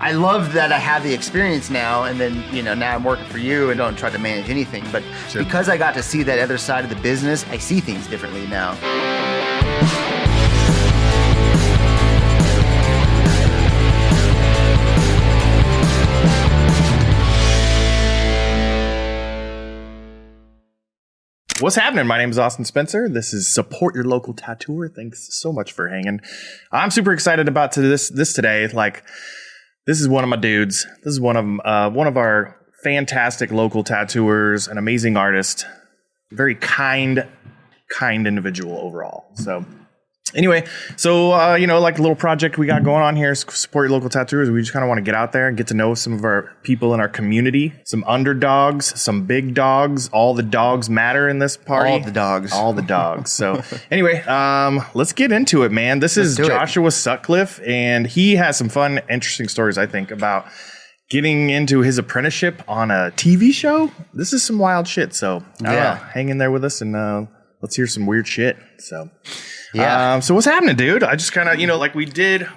I love that I have the experience now, and then, now I'm working for you and don't try to manage anything. But because I got to see that other side of the business, I see things differently now. What's happening? My name is Austin Spencer. This is Support Your Local Tattooer. Thanks so much for hanging. I'm super excited about this today. This is one of my dudes. This is one of our fantastic local tattooers, an amazing artist, very kind individual overall. So anyway, like a little project we got going on here, Support Your Local Tattooers. We just kind of want to get out there and get to know some of our people in our community, some underdogs, some big dogs. All the dogs matter in this party. All the dogs. So anyway, let's get into it, man. This is Joshua Sutcliffe, and he has some fun, interesting stories, I think, about getting into his apprenticeship on a TV show. This is some wild shit. So hang in there with us and let's hear some weird shit. So. Yeah. So what's happening, dude? I just kind of, like we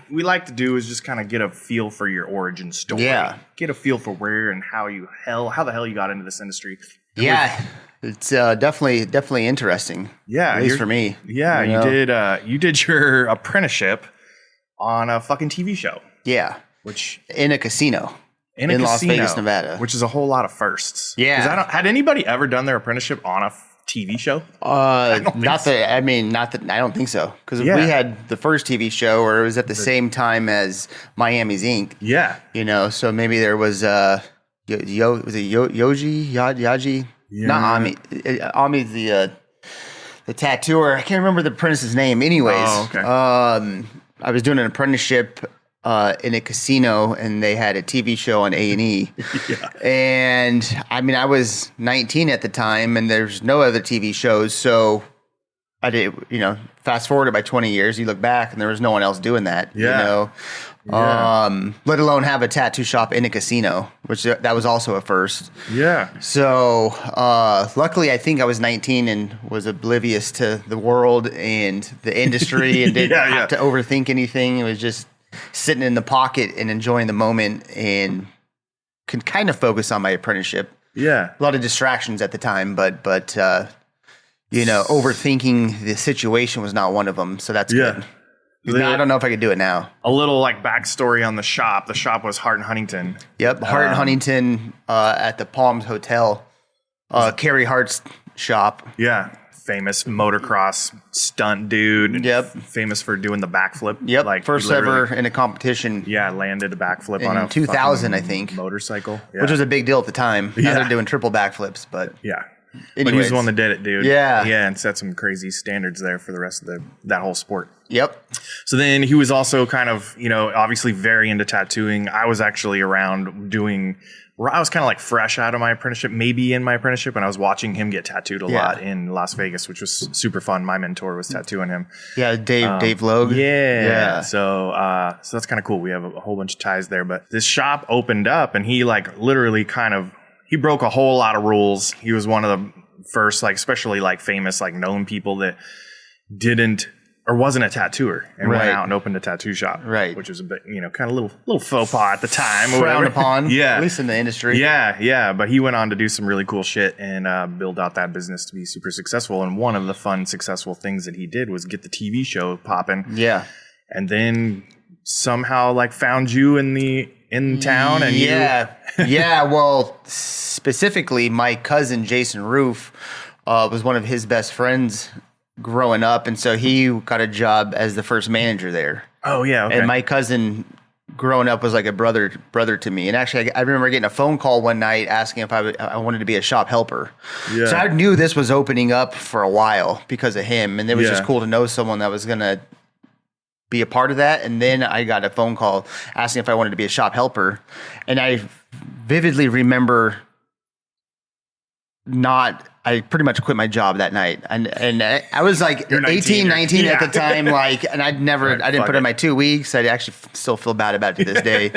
like to do is just kind of get a feel for your origin story. Yeah. Get a feel for where and how the hell you got into this industry. Yeah. It's definitely interesting. Yeah. At least for me. Yeah. You did your apprenticeship on a fucking TV show. Yeah. Which in a casino. In Las Vegas, Nevada. Which is a whole lot of firsts. Yeah. Had anybody ever done their apprenticeship on a TV show? I don't think so. Because we had the first TV show where it was at the same time as Miami's Inc. Yeah. So maybe there was Yaji? Yeah. Not Ami. Ami's the tattooer. I can't remember the apprentice's name. Anyways, okay. I was doing an apprenticeship in a casino, and they had a TV show on A&E. Yeah. And I was 19 at the time, and there's no other TV shows. So I did, fast forward by 20 years, you look back and there was no one else doing that, Yeah. let alone have a tattoo shop in a casino, which that was also a first. Yeah. So luckily, I think I was 19 and was oblivious to the world and the industry and didn't have to overthink anything. It was just sitting in the pocket and enjoying the moment and could kind of focus on my apprenticeship. Yeah. A lot of distractions at the time, but overthinking the situation was not one of them. So that's good. I don't know if I could do it now. A little backstory on the shop. The shop was Hart and Huntington. Yep. Hart and Huntington at the Palms Hotel. Carrie Hart's shop. Yeah. Famous motocross stunt dude. Yep. Famous for doing the backflip. Yep. First ever in a competition. Yeah, landed a backflip on a 2000, I think. Motorcycle. Yeah. Which was a big deal at the time. Now they're doing triple backflips, but yeah. Anyways. But he was the one that did it, dude. Yeah. Yeah, and set some crazy standards there for the rest of that whole sport. Yep. So then he was also kind of, obviously very into tattooing. I was actually around I was kind of fresh out of my apprenticeship, maybe in my apprenticeship, and I was watching him get tattooed a lot in Las Vegas, which was super fun. My mentor was tattooing him. Yeah, Dave Logue. Yeah. So that's kind of cool. We have a whole bunch of ties there. But this shop opened up, and he literally he broke a whole lot of rules. He was one of the first, especially famous, known people that didn't or wasn't a tattooer and went out and opened a tattoo shop. Right. Which was a bit, kind of little faux pas at the time. Frowned upon. Yeah. At least in the industry. Yeah. But he went on to do some really cool shit and build out that business to be super successful. And one of the fun, successful things that he did was get the TV show popping. Yeah. And then somehow found you in town and Yeah. Well, specifically my cousin Jason Roof was one of his best friends growing up, and so he got a job as the first manager there. Oh yeah. Okay. And my cousin growing up was like a brother to me. And actually I remember getting a phone call one night asking if I wanted to be a shop helper. Yeah. So I knew this was opening up for a while because of him, and it was just cool to know someone that was gonna be a part of that. And then I got a phone call asking if I wanted to be a shop helper. And I vividly remember I pretty much quit my job that night. And I was 18, 19 at the time. And I didn't put in my 2 weeks. I actually still feel bad about it to this day.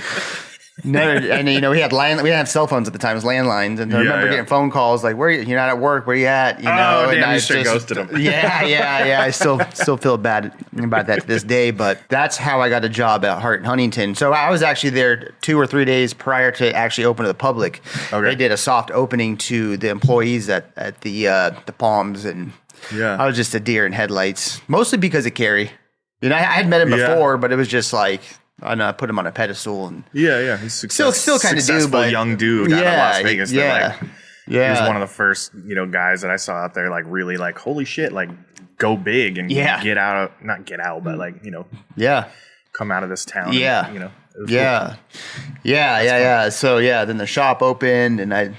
No, and we had we didn't have cell phones at the time. It was landlines, and I remember getting phone calls like, "Where you're not at work? Where you at?" You know, damn, and I you straight just ghosted them. Yeah. I still feel bad about that to this day, but that's how I got a job at Hart and Huntington. So I was actually there 2 or 3 days prior to actually open to the public. Okay. They did a soft opening to the employees at the Palms, and I was just a deer in headlights, mostly because of Carrie. You know, I had met him before, but it was just like. I know I put him on a pedestal and he's still kind of do, but young dude out of Las Vegas. Yeah, he was one of the first guys that I saw out there like really like holy shit like go big and get out not get out but like come out of this town. Yeah, and, yeah. So then the shop opened and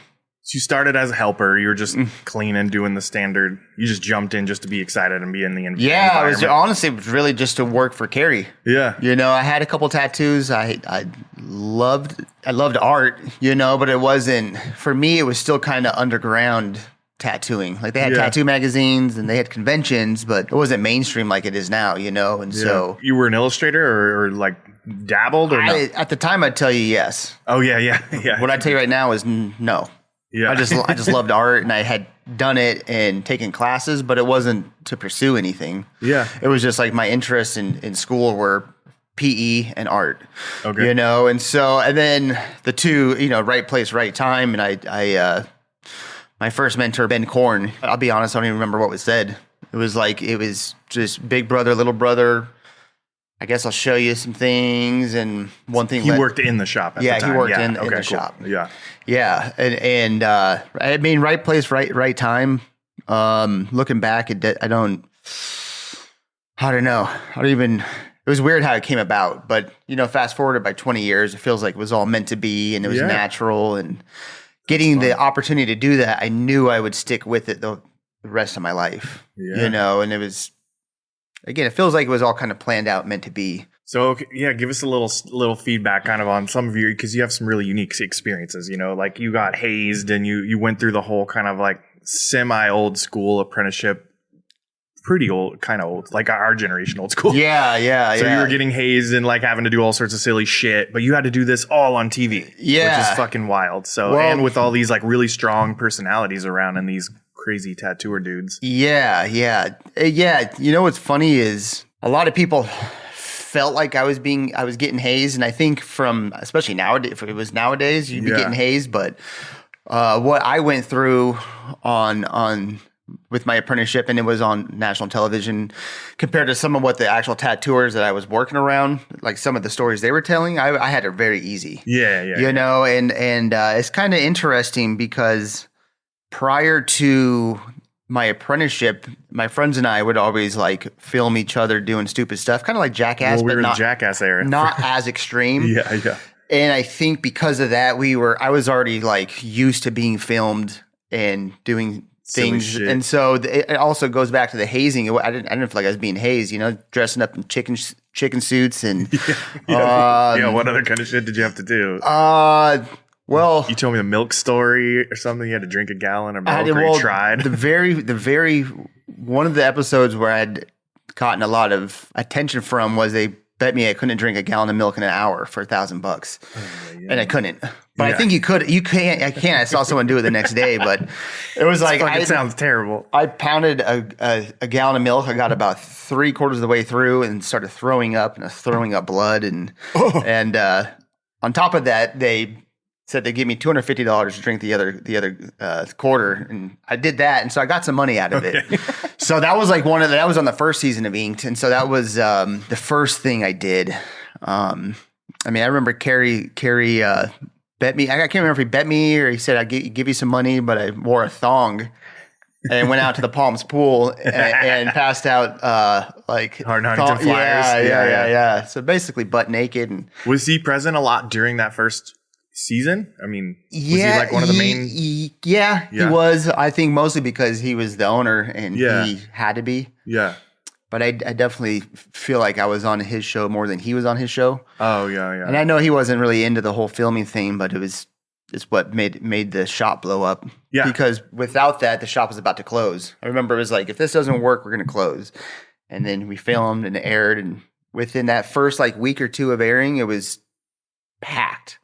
So you started as a helper. You were just cleaning, doing the standard. You just jumped in just to be excited and be in the environment. Yeah, it was really just to work for Carrie. Yeah. You know, I had a couple tattoos. I loved art, but it wasn't, for me, it was still kind of underground tattooing. Like they had tattoo magazines and they had conventions, but it wasn't mainstream like it is now, and so. You were an illustrator or like dabbled or no? At the time, I'd tell you yes. Oh, yeah. What I tell you right now is no. Yeah. I just loved art and I had done it and taken classes, but it wasn't to pursue anything. Yeah. It was just like my interests in school were PE and art. Okay. And so, and then the two, right place, right time. And I my first mentor, Ben Korn, I'll be honest, I don't even remember what was said. It was just big brother, little brother. I guess I'll show you some things, and one thing. He worked in the shop at the time. He worked in the shop. Yeah, and I mean, right place, right time. Looking back, I don't know. It was weird how it came about, but fast forwarded by 20 years, it feels like it was all meant to be, and it was natural. And getting the opportunity to do that, I knew I would stick with it the rest of my life. Yeah. And it was. Again, it feels like it was all kind of planned out, meant to be. So, give us a little feedback kind of on some of your, because you have some really unique experiences, like you got hazed and you went through the whole kind of like semi-old school apprenticeship, pretty old, kind of old, like our generation old school. Yeah. So you were getting hazed and like having to do all sorts of silly shit, but you had to do this all on TV, which is fucking wild. So, and with all these like really strong personalities around and these crazy tattooer dudes. Yeah. What's funny is a lot of people felt like I was getting hazed, and I think especially nowadays, if it was nowadays, you'd be getting hazed. But what I went through on with my apprenticeship, and it was on national television, compared to some of what the actual tattooers that I was working around, like some of the stories they were telling, I had it very easy. Yeah. And it's kind of interesting because. Prior to my apprenticeship, my friends and I would always like film each other doing stupid stuff, kind of like Jackass, but not the Jackass era, not as extreme. Yeah. And I think because of that, I was already like used to being filmed and doing things, and so it also goes back to the hazing. I didn't feel like I was being hazed, dressing up in chicken suits and What other kind of shit did you have to do? Well, you told me a milk story or something. You had to drink a gallon of milk. You tried. The very one of the episodes where I'd gotten a lot of attention from was they bet me I couldn't drink a gallon of milk in an hour for $1,000, and I couldn't. But I think you could. You can't. I can't. I saw someone do it the next day, but it was like it sounds terrible. I pounded a gallon of milk. I got about 3/4 of the way through and started throwing up blood, and on top of that they said they give me $250 to drink the other quarter, and I did that, and so I got some money out of it. So that was like that was on the first season of Inked, and so that was the first thing I did. I remember Carrie bet me. I can't remember if he bet me or he said I'd give you some money, but I wore a thong and went out to the Palms pool and passed out like Hard Huntington flyers. Yeah. So basically butt naked. And was he present a lot during that first season? Was he like one of the main? He was. I think mostly because he was the owner and he had to be. Yeah. But I definitely feel like I was on his show more than he was on his show. Oh yeah. And I know he wasn't really into the whole filming thing, but it's what made the shop blow up. Yeah. Because without that, the shop was about to close. I remember it was like, if this doesn't work, we're going to close. And then we filmed and aired, and within that first like week or two of airing, it was packed.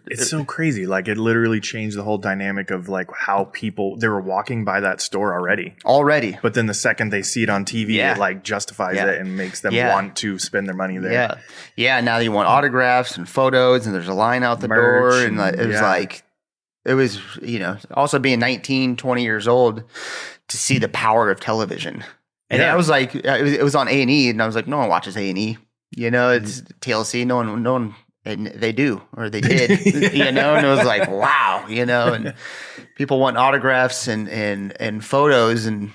It's so crazy. Like it literally changed the whole dynamic of like how they were walking by that store already. But then the second they see it on TV, it like justifies it and makes them want to spend their money there. Yeah. Now you want autographs and photos, and there's a line out the door, and it was also being 19, 20 years old to see the power of television. And I was like, it was on A&E, and I was like, no one watches A&E. It's TLC. No one. And they do, or they did, and it was like, wow, and people want autographs and photos, and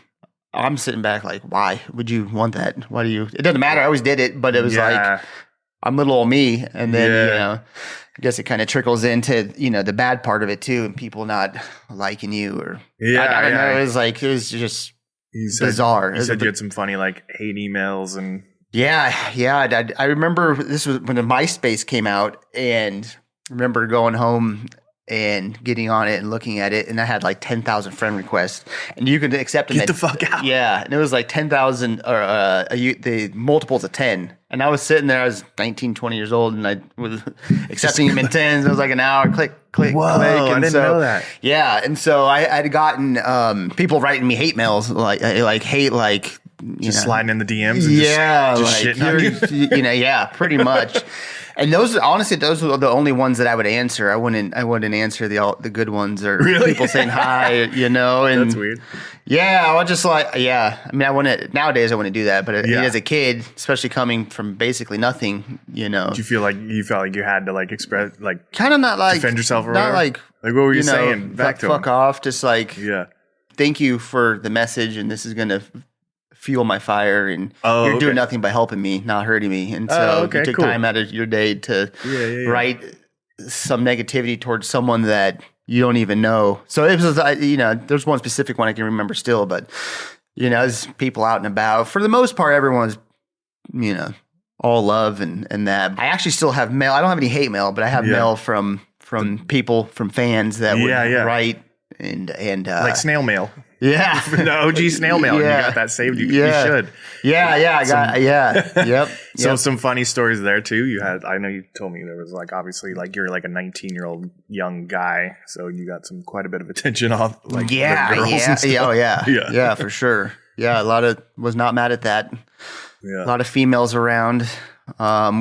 I'm sitting back like, why would you want that? Why do you? It doesn't matter. I always did it, but it was like, I'm little old me, and then I guess it kind of trickles into the bad part of it too, and people not liking you, or I don't know. It was just bizarre. You said you had some funny like hate emails and. Yeah. I remember this was when the MySpace came out, and I remember going home and getting on it and looking at it, and I had like 10,000 friend requests, and you could accept them. Get the fuck out. Yeah, and it was like 10,000 or the multiples of 10. And I was sitting there, I was 19, 20 years old, and I was accepting them in tens. It was like an hour, click. Whoa, and I didn't know that. Yeah, and so I had gotten people writing me hate mails, like hate, like, sliding in the DMs and just shitting on you. Pretty much. And those were the only ones that I would answer. I wouldn't answer the good ones or people saying hi, and that's weird. Yeah, I would just I mean, nowadays I wouldn't do that, but as a kid, especially coming from basically nothing, Did you felt like you had to like express, like kind of not like defend yourself or not like what were you saying back to fuck him? off, just like thank you for the message, and this is gonna fuel my fire, and you're doing nothing but helping me, not hurting me. And so you took time out of your day to write some negativity towards someone that you don't even know. So it was, there's one specific one I can remember still, but there's people out and about. For the most part, everyone's, all love and that. I actually still have mail. I don't have any hate mail, but I have mail from people, from fans that would write and like snail mail. Yeah. The OG snail mail. And you got that saved. You should. Yep. So some funny stories there too. I know you told me there was like, obviously like you're like a 19-year-old young guy. So you got quite a bit of attention off like the girls and stuff. Yeah, for sure. Yeah. Was not mad at that. Yeah. A lot of females around,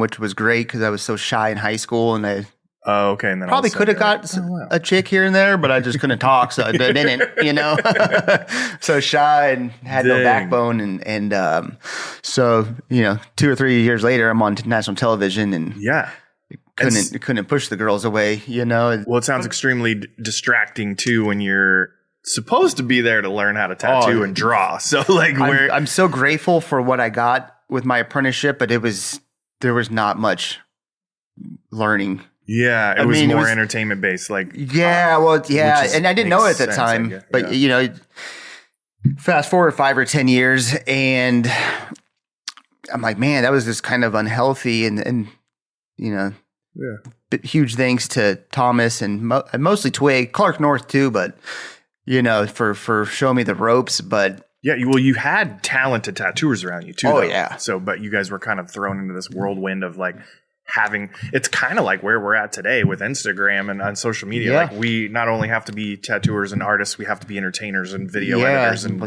which was great because I was so shy in high school, and I and then probably could have got a chick here and there, but I just couldn't talk, so I didn't, so shy and had no backbone, and so 2 or 3 years later, I'm on national television, and couldn't push the girls away, Well, it sounds extremely distracting too when you're supposed to be there to learn how to tattoo and draw. So like, I'm so grateful for what I got with my apprenticeship, but there was not much learning. Yeah, it was more entertainment based. Like, and I didn't know it at the time, but fast forward 5 or 10 years, and I'm like, man, that was just kind of unhealthy, and huge thanks to Thomas and mostly Twig, Clark North too, but for showing me the ropes, but. Yeah, you had talented tattooers around you too. Oh, yeah. So, but you guys were kind of thrown into this whirlwind of like it's kind of like where we're at today with Instagram and on social media. Like we not only have to be tattooers and artists, we have to be entertainers and video editors and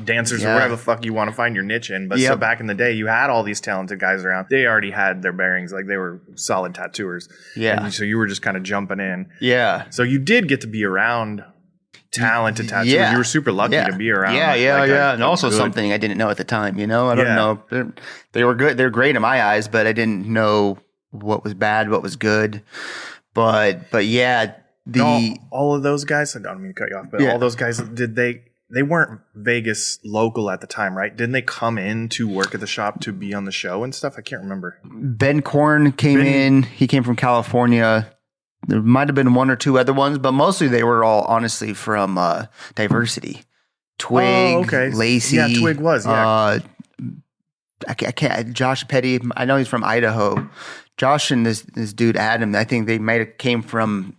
dancers or whatever the fuck you want to find your niche in. But so back in the day, you had all these talented guys around. They already had their bearings. Like they were solid tattooers. Yeah. And so you were just kind of jumping in. Yeah. So you did get to be around talented tattooers. Yeah. You were super lucky to be around. And also something I didn't know at the time, I don't know. They were good. They're great in my eyes, but I didn't know what was bad, what was good. But all of those guys, I don't mean to cut you off, but all those guys, they weren't Vegas local at the time, right? Didn't they come in to work at the shop to be on the show and stuff? I can't remember. Ben Korn came in. He came from California. There might have been 1 or 2 other ones, but mostly they were all honestly from Diversity. Twig, Lacey. Yeah, Twig was, I can't. Josh Petty. I know he's from Idaho. Josh and this dude Adam. I think they might have came from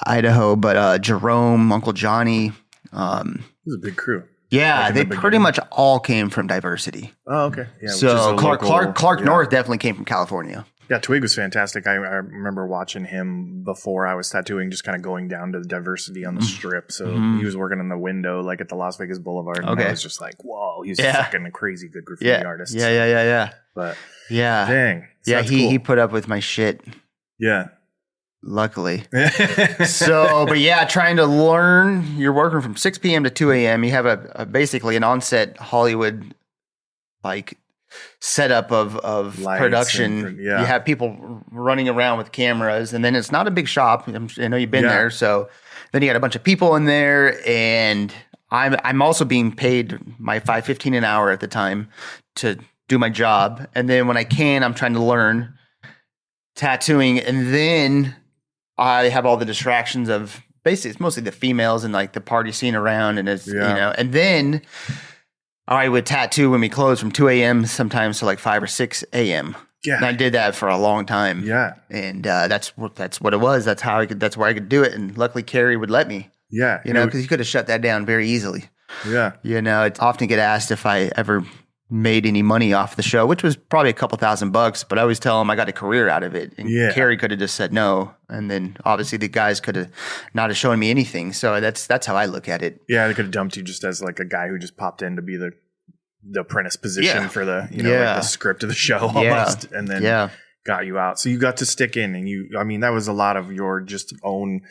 Idaho, but Jerome, Uncle Johnny. It was a big crew. Yeah, like they pretty much all came from Diversity. Oh, okay. Yeah, so Clark North definitely came from California. Yeah, Twig was fantastic. I remember watching him before I was tattooing, just kind of going down to the diversity on the strip. So he was working in the window, like at the Las Vegas Boulevard. And I was just like, whoa, he's fucking a crazy good graffiti artist. Yeah. But dang. So he put up with my shit. Yeah. Luckily. So, but yeah, trying to learn. You're working from 6 p.m. to 2 a.m. You have a basically an on-set Hollywood like setup of lights production. You have people running around with cameras, and then it's not a big shop. I know you've been there. So then you got a bunch of people in there, and I'm also being paid my $5.15 an hour at the time to do my job. And then when I can, I'm trying to learn tattooing, and then I have all the distractions of basically it's mostly the females and like the party scene around, and it's and then I would tattoo when we closed from 2 a.m. sometimes to like 5 or 6 a.m. Yeah, and I did that for a long time. Yeah, and that's what it was. That's how that's where I could do it, and luckily Carrie would let me. Yeah, because he could have shut that down very easily. Yeah, it's often get asked if I ever made any money off the show, which was probably a couple $1,000, but I always tell them I got a career out of it. And Carrie could have just said no. And then obviously the guys could have not have shown me anything. So that's how I look at it. Yeah. They could have dumped you just as like a guy who just popped in to be the apprentice position for the, like the script of the show almost. And then got you out. So you got to stick in, and that was a lot of your just own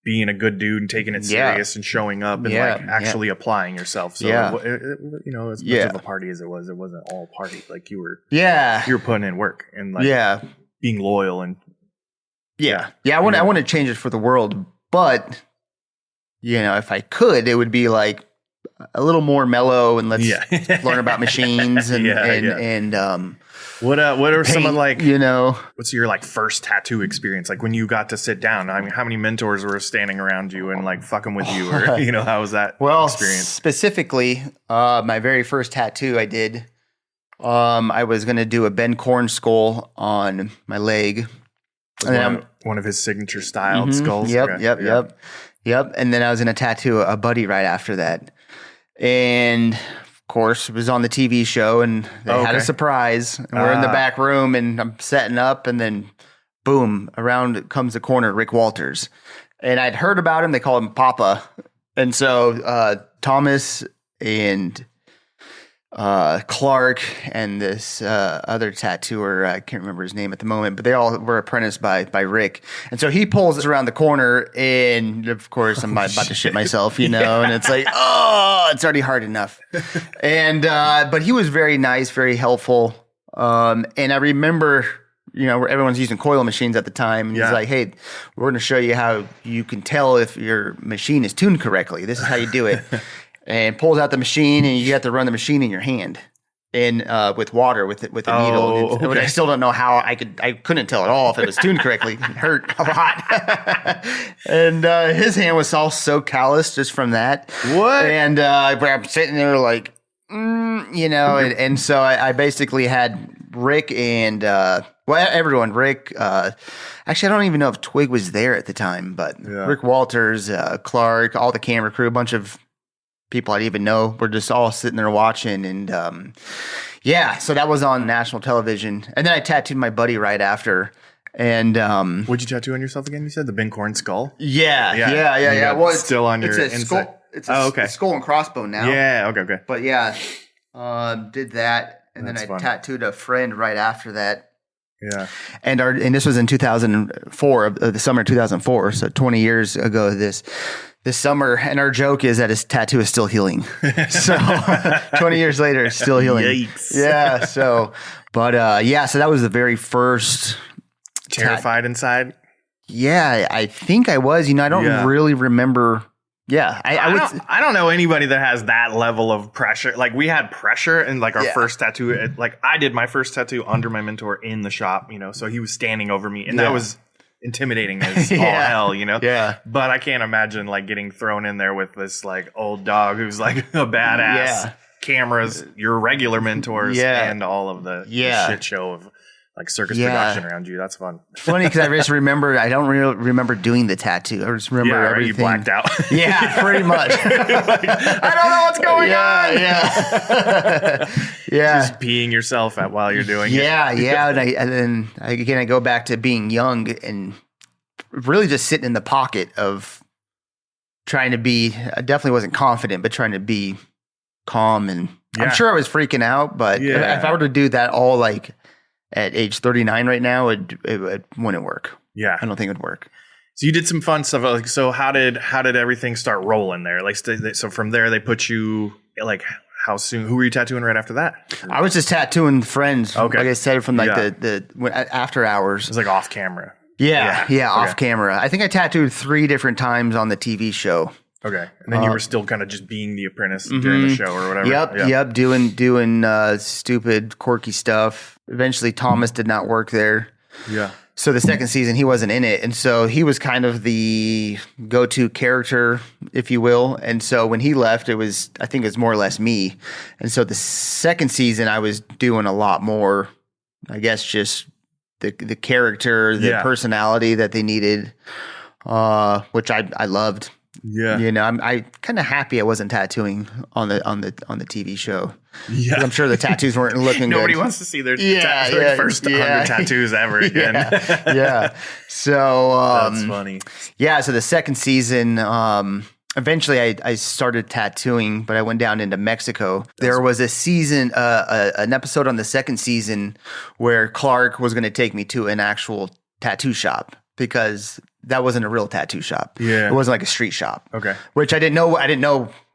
being a good dude and taking it serious and showing up and like actually applying yourself. So as much of a party as it wasn't all party. Like you were putting in work and like being loyal and I want to change it for the world, but if I could, it would be like a little more mellow and let's learn about machines and what are some of like what's your like first tattoo experience like when you got to sit down? I mean, how many mentors were standing around you and like fucking with you, or how was that experience? Specifically, my very first tattoo I did, I was going to do a Ben Corn skull on my leg. One of his signature styled skulls. Yep. And then I was going to tattoo a buddy right after that. And of course, it was on the TV show, and they had a surprise. And we're in the back room, and I'm setting up, and then boom, around comes the corner, Rick Walters. And I'd heard about him. They call him Papa. And so Thomas and Clark and this other tattooer, I can't remember his name at the moment, but they all were apprenticed by Rick. And so he pulls us around the corner, and of course I'm about to shit myself, and it's like, it's already hard enough. And but he was very nice, very helpful. And I remember, where everyone's using coil machines at the time. And he's like, hey, we're going to show you how you can tell if your machine is tuned correctly. This is how you do it. And pulls out the machine, and you have to run the machine in your hand and with water with a needle. Okay. I still don't know how I couldn't tell at all if it was tuned correctly. It hurt a lot. And his hand was all so calloused just from that. What? And I'm sitting there like, and so I basically had Rick and everyone. Rick, actually, I don't even know if Twig was there at the time, but Rick Walters, Clark, all the camera crew, a bunch of people I didn't even know were just all sitting there watching. And so that was on national television. And then I tattooed my buddy right after. And what'd you tattoo on yourself again? You said the Ben Corn skull? Yeah. Well, it's still on your skull. It's a skull and crossbone now. Yeah, okay. But did that. And then I tattooed a friend right after that. Yeah. And this was in 2004, the summer of 2004. So 20 years ago this summer, and our joke is that his tattoo is still healing. So 20 years later, it's still healing. Yikes. Yeah. So, but so that was the very first. Terrified inside? Yeah, I think I was. I don't really remember. Yeah, I don't know anybody that has that level of pressure. Like we had pressure in like our first tattoo. Like I did my first tattoo under my mentor in the shop, so he was standing over me, and that was intimidating as all hell, Yeah. But I can't imagine like getting thrown in there with this like old dog who's like a badass cameras, your regular mentors, and all of the shit show like circus production around you. That's fun. Funny because I just remember, I don't really remember doing the tattoo. I just remember everything. You blacked out. Yeah, pretty much. Like, I don't know what's going on. Yeah. Yeah. Just peeing yourself out while you're doing it. Yeah. And then I go back to being young and really just sitting in the pocket of trying to be, I definitely wasn't confident, but trying to be calm. And I'm sure I was freaking out, but if I were to do that all like at age 39 right now, it wouldn't work. Yeah. I don't think it would work. So you did some fun stuff. Like, so how did everything start rolling there? Like, so from there they put you like, how soon? Who were you tattooing right after that? I was just tattooing friends. Okay. Like I said, from like the after hours. It was like off camera. Yeah, off camera. I think I tattooed 3 different times on the TV show. Okay. And then you were still kind of just being the apprentice during the show or whatever. Yep. Doing stupid, quirky stuff. Eventually, Thomas did not work there. Yeah. So the second season, he wasn't in it. And so he was kind of the go-to character, if you will. And so when he left, I think it was more or less me. And so the second season, I was doing a lot more, I guess, just the character, the personality that they needed, which I loved. Yeah, you know, I'm kind of happy I wasn't tattooing on the TV show. Yeah, I'm sure the tattoos weren't looking. Nobody good. wants to see their first 100 tattoos ever again. Yeah. So that's funny. Yeah. So the second season, eventually I started tattooing, but I went down into Mexico. There was a season, an episode on the second season where Clark was going to take me to an actual tattoo shop because that wasn't a real tattoo shop. Yeah. It wasn't like a street shop. Okay. Which I didn't know.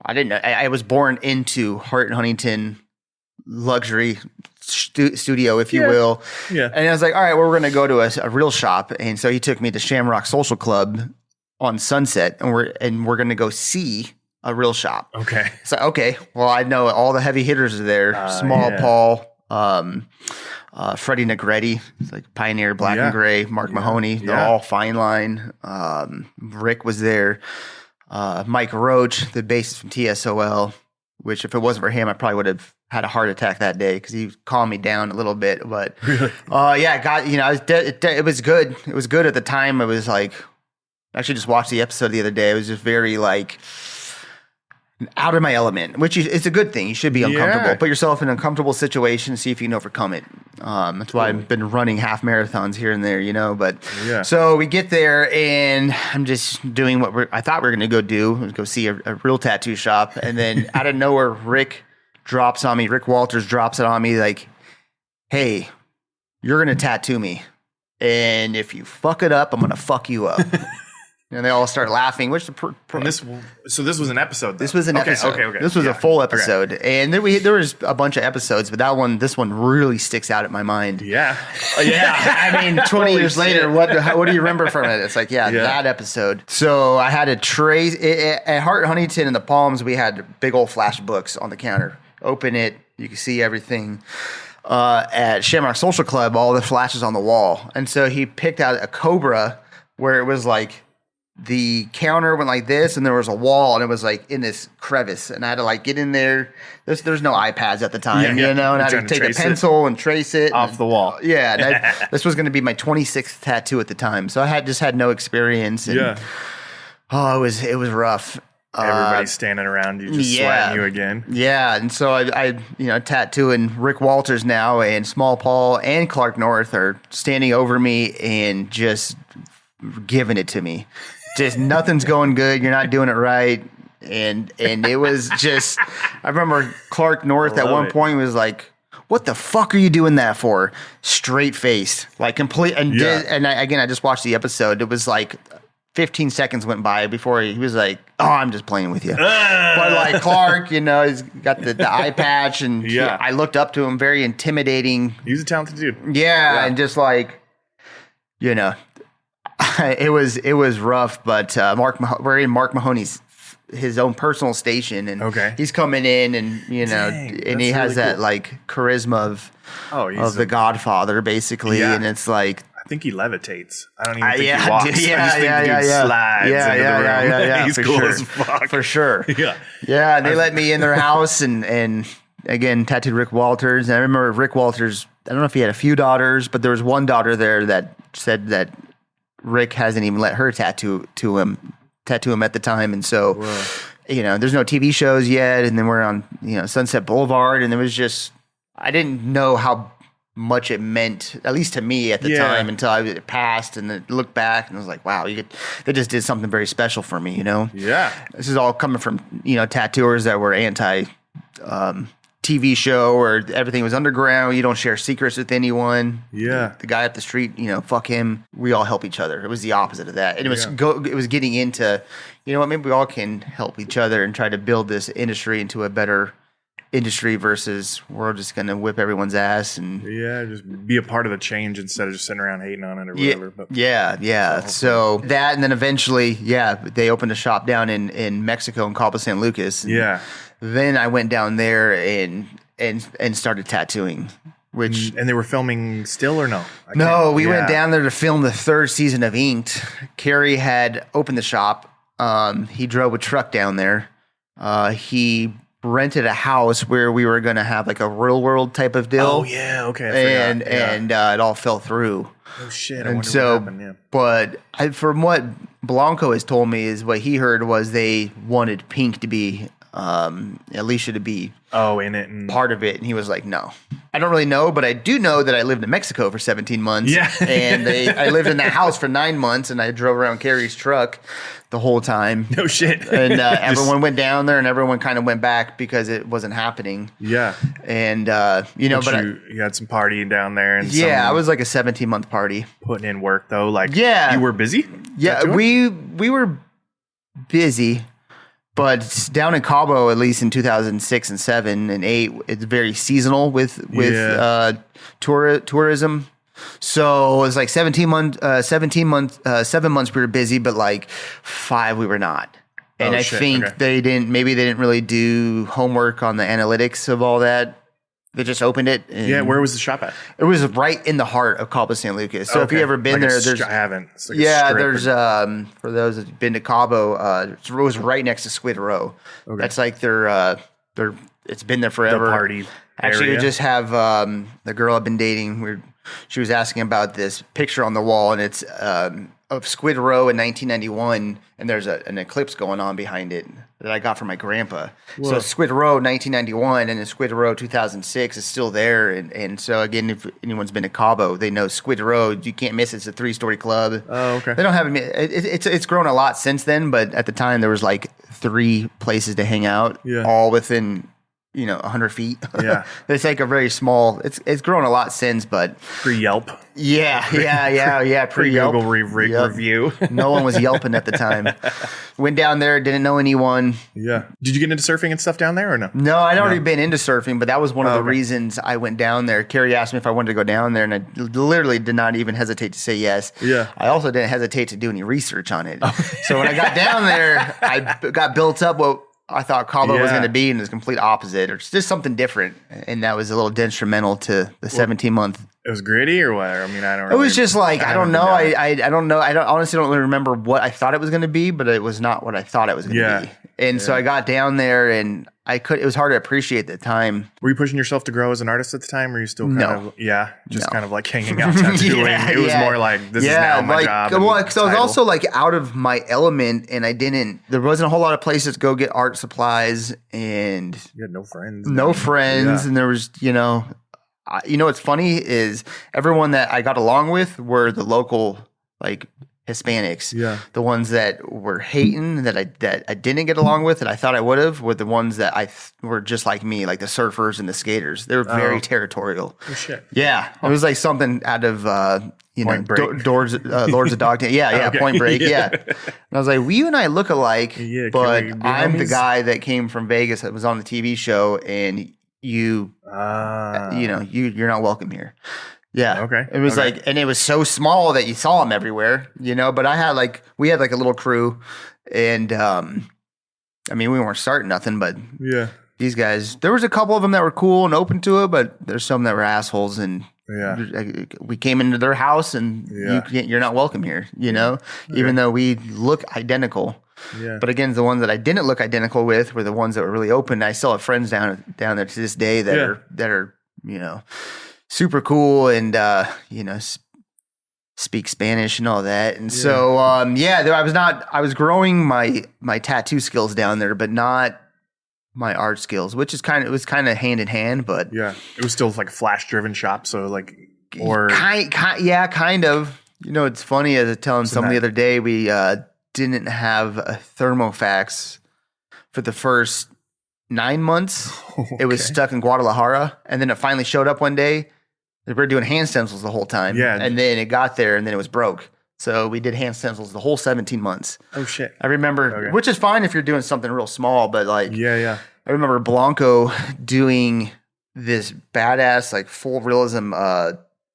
I was born into Hart and Huntington luxury studio, if you will. Yeah. And I was like, all right, well, we're going to go to a real shop. And so he took me to Shamrock Social Club on Sunset, and we're going to go see a real shop. Okay. So, okay, well, I know all the heavy hitters are there. Small Paul, Freddie Negretti, it's like Pioneer, Black and Gray, Mark Mahoney, they're all fine line. Rick was there. Mike Roach, the bassist from TSOL, which if it wasn't for him, I probably would have had a heart attack that day because he calmed me down a little bit. But really? It was good. It was good at the time. It was like, I actually just watched the episode the other day. It was just very like out of my element, which it's a good thing. You should be uncomfortable. Yeah. Put yourself in an uncomfortable situation, see if you can overcome it. That's why I've been running half marathons here and there, you know. But so we get there, and I'm just doing what I thought we were going to go do, go see a real tattoo shop. And then out of nowhere, Rick Walters drops it on me like, hey, you're going to tattoo me. And if you fuck it up, I'm going to fuck you up. And they all start laughing, which so this was an episode. This was an episode. Okay. This was a full episode, and then there was a bunch of episodes, but this one really sticks out in my mind. Yeah. I mean, 20 years later, what do you remember from it? It's like, that episode. So I had a trace at Hart Huntington in the Palms. We had big old flash books on the counter. Open it, you can see everything. At Shamrock Social Club, all the flashes on the wall, and so he picked out a Cobra where it was like. The counter went like this, and there was a wall, and it was like in this crevice, and I had to like get in there. There's no iPads at the time, you know, and I had to take a pencil and trace it off the wall. Yeah, this was going to be my 26th tattoo at the time, so I just had no experience. And, it was rough. Everybody's standing around you, just sweating you again. Yeah, and so I tattooing Rick Walters now, and Small Paul and Clark North are standing over me and just giving it to me. Just nothing's going good. You're not doing it right. And it was just, I remember Clark North at one point was like, what the fuck are you doing that for? Straight face, like complete. And I just watched the episode. It was like 15 seconds went by before he was like, oh, I'm just playing with you. But like Clark, you know, he's got the eye patch, and I looked up to him, very intimidating. He's a talented dude. Yeah. And just like, you know, it was rough, but we're in Mark Mahoney's his own personal station, and he's coming in, and he has that cool, like charisma of the Godfather, basically, and it's like I think he levitates. I don't even think he walks. I just think the dude slides into the room. He's cool as fuck. For sure. And they let me in their house, and again, tattooed Rick Walters. And I remember Rick Walters, I don't know if he had a few daughters, but there was one daughter there that said that Rick hasn't even let her tattoo him at the time. And so, there's no TV shows yet. And then we're on, Sunset Boulevard. And it was just, I didn't know how much it meant, at least to me at the time, until it passed and then looked back and I was like, wow, they just did something very special for me, Yeah. This is all coming from, tattooers that were anti TV show or everything was underground. You don't share secrets with anyone. Yeah. The guy up the street, fuck him. We all help each other. It was the opposite of that. And it was getting into, maybe we all can help each other and try to build this industry into a better industry versus we're just going to whip everyone's ass and just be a part of the change instead of just sitting around hating on it or whatever. But so that, and then eventually, they opened a shop down in Mexico in Cabo San Lucas. Then I went down there and started tattooing. And they were filming still or no? No, we went down there to film the third season of Inked. Kerry had opened the shop. He drove a truck down there. He rented a house where we were going to have like a real world type of deal. Oh yeah, okay. And it all fell through. Oh shit! I wonder what happened. Yeah. But from what Blanco has told me is what he heard was they wanted Pink to be Alicia to be in it and part of it, and he was like, no. I don't really know, but I do know that I lived in Mexico for 17 months. Yeah. And I lived in that house for 9 months, and I drove around Kerry's truck the whole time. No shit. And everyone went down there, and everyone kind of went back because it wasn't happening. Yeah. And but you had some partying down there, and I was like a 17-month party. Putting in work though, like you were busy. Yeah, we were busy. But down in Cabo, at least in 2006 and 7 and 8, it's very seasonal with tourism. So it was like 7 months we were busy, but like 5 we were not. And I think they didn't really do homework on the analytics of all that. They just opened it. Where was the shop at? It was right in the heart of Cabo San Lucas. So if you ever been there, I haven't. It's like there's for those that've been to Cabo, it was right next to Squid Row. Okay. That's like their it's been there forever. The party Actually, area. we just have the girl I've been dating. She was asking about this picture on the wall, and it's of Squid Row in 1991, and there's an eclipse going on behind it that I got from my grandpa. Whoa. So Squid Row 1991 and then Squid Row 2006 is still there. And so again, if anyone's been to Cabo, they know Squid Row. You can't miss it. It's a 3-story club. Oh, okay. They don't have it's grown a lot since then, but at the time there was like 3 places to hang out, all within 100 feet. Yeah. It's like a very small, it's grown a lot since, but pre-Yelp. Yeah. Pre-Yelp. Google review. No one was Yelping at the time. Went down there, didn't know anyone. Yeah. Did you get into surfing and stuff down there or no? No, I'd already been into surfing, but that was one of the reasons I went down there. Carrie asked me if I wanted to go down there, and I literally did not even hesitate to say yes. Yeah. I also didn't hesitate to do any research on it. So when I got down there, I got built up what I thought Cabo was going to be, and it's complete opposite, or it's just something different. And that was a little detrimental to the 17-month. It was gritty or what? I mean, I don't. It was just like I don't know. I don't know. I honestly don't really remember what I thought it was going to be, but it was not what I thought it was going to be. And so I got down there, and it was hard to appreciate at the time. Were you pushing yourself to grow as an artist at the time, or were you still kind of kind of like hanging out tattooing? It was more like this is now my job. Well, because I was also like out of my element, and there wasn't a whole lot of places to go get art supplies, and you had no friends, and there was what's funny is everyone that I got along with were the local like Hispanics. Yeah. The ones that were hating that I didn't get along with that I thought I would have were the ones that were just like me, like the surfers and the skaters. They were very territorial. Oh shit. Yeah. It was like something out of Lords of Dogtown. Yeah, okay. Point Break. Yeah. And I was like, well, you and I look alike, but I'm the guy that came from Vegas that was on the TV show, and you're not welcome here. Yeah. Okay. It was like, and it was so small that you saw them everywhere, but we had like a little crew, and we weren't starting nothing, but these guys, there was a couple of them that were cool and open to it, but there's some that were assholes, and we came into their house, and you're not welcome here, even though we look identical. Yeah. But again, the ones that I didn't look identical with were the ones that were really open. I still have friends down there to this day that are super cool and speak Spanish and all that. And so I was growing my tattoo skills down there, but not my art skills, which is kind of hand in hand. But it was still like a flash driven shop. So like, kind of. It's funny, as I was telling someone the other day, we didn't have a thermofax for the first 9 months. Okay. It was stuck in Guadalajara, and then it finally showed up one day. We were doing hand stencils the whole time, and then it got there, and then it was broke. So we did hand stencils the whole 17 months. Oh shit! I remember, which is fine if you're doing something real small, but like, I remember Blanco doing this badass like full realism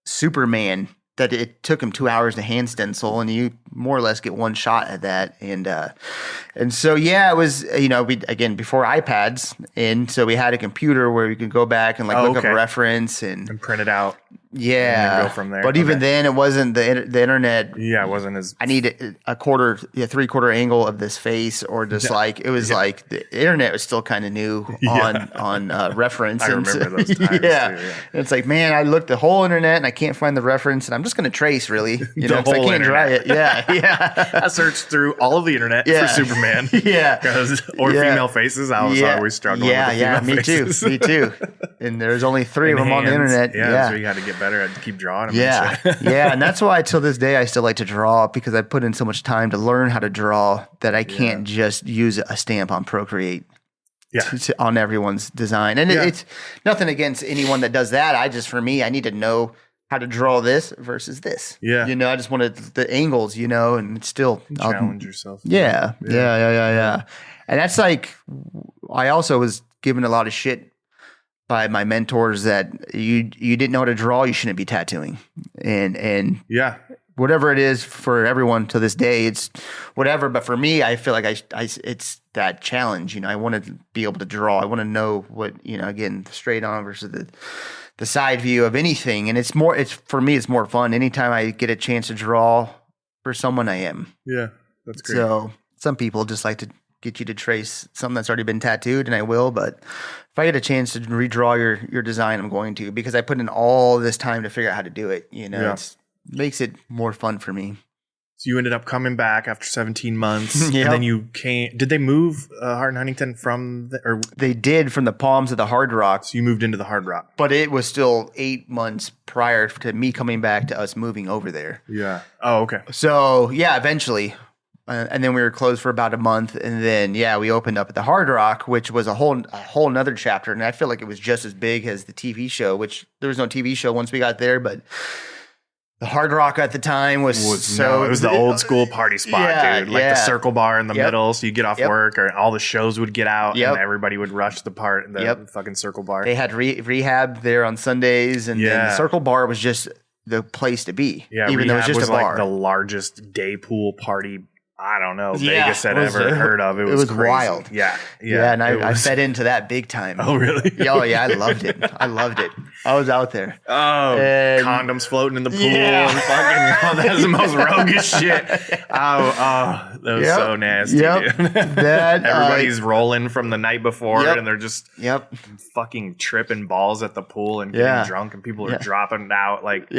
Superman that it took him 2 hours to hand stencil, and you more or less get one shot at that. And so, it was, we, again, before iPads. And so we had a computer where we could go back and look up a reference and print it out. Yeah. And then go from there. But even then it wasn't the internet. Yeah. It wasn't as. I needed a 3/4 angle of this face, or just like the internet was still kind of new on reference. I remember those times too, And it's like, man, I looked the whole internet and I can't find the reference, and I'm just going to trace really, because I can't dry it. Yeah. I searched through all of the internet for Superman. Or female faces. I was always struggling with the female faces. Me too. And there's only 3 of them on the internet. So you got to get better at keep drawing them. Yeah. And that's why till this day I still like to draw, because I put in so much time to learn how to draw that I can't just use a stamp on Procreate. On everyone's design. And it's nothing against anyone that does that. For me, I need to know how to draw this versus this. Yeah. I just wanted the angles, and it's still challenge yourself. Yeah. And that's like, I also was given a lot of shit by my mentors that you didn't know how to draw, you shouldn't be tattooing. And whatever it is for everyone to this day, it's whatever. But for me, I feel like it's that challenge. I want to be able to draw. I want to know what, again, the straight on versus the side view of anything. And for me, it's more fun. Anytime I get a chance to draw for someone, I am. Yeah, that's great. So some people just like to get you to trace something that's already been tattooed, and I will. But if I get a chance to redraw your design, I'm going to, because I put in all this time to figure out how to do it. It makes it more fun for me. So you ended up coming back after 17 months, and then you came. Did they move Hart and Huntington or they did, from the Palms of the Hard Rock? So you moved into the Hard Rock, but it was still 8 months prior to me coming back to us moving over there. Yeah. Oh, okay. So eventually, and then we were closed for about a month, and then we opened up at the Hard Rock, which was a whole nother chapter, and I feel like it was just as big as the TV show. Which there was no TV show once we got there, but the Hard Rock at the time was it was the old school party spot, dude. Like the circle bar in the middle, so you get off work, or all the shows would get out, and everybody would rush the fucking circle bar. They had rehab there on Sundays, and then the circle bar was just the place to be. Yeah, even though it was just a bar. Like the largest day pool party, I don't know, Vegas had ever heard of. It was crazy. Wild. Yeah. And I fed into that big time. Oh, really? I loved it. I was out there. Oh, and condoms floating in the pool and fucking, that's the most roguish shit. That was so nasty, dude. Everybody's rolling from the night before, and they're just fucking tripping balls at the pool and getting drunk, and people are dropping out like,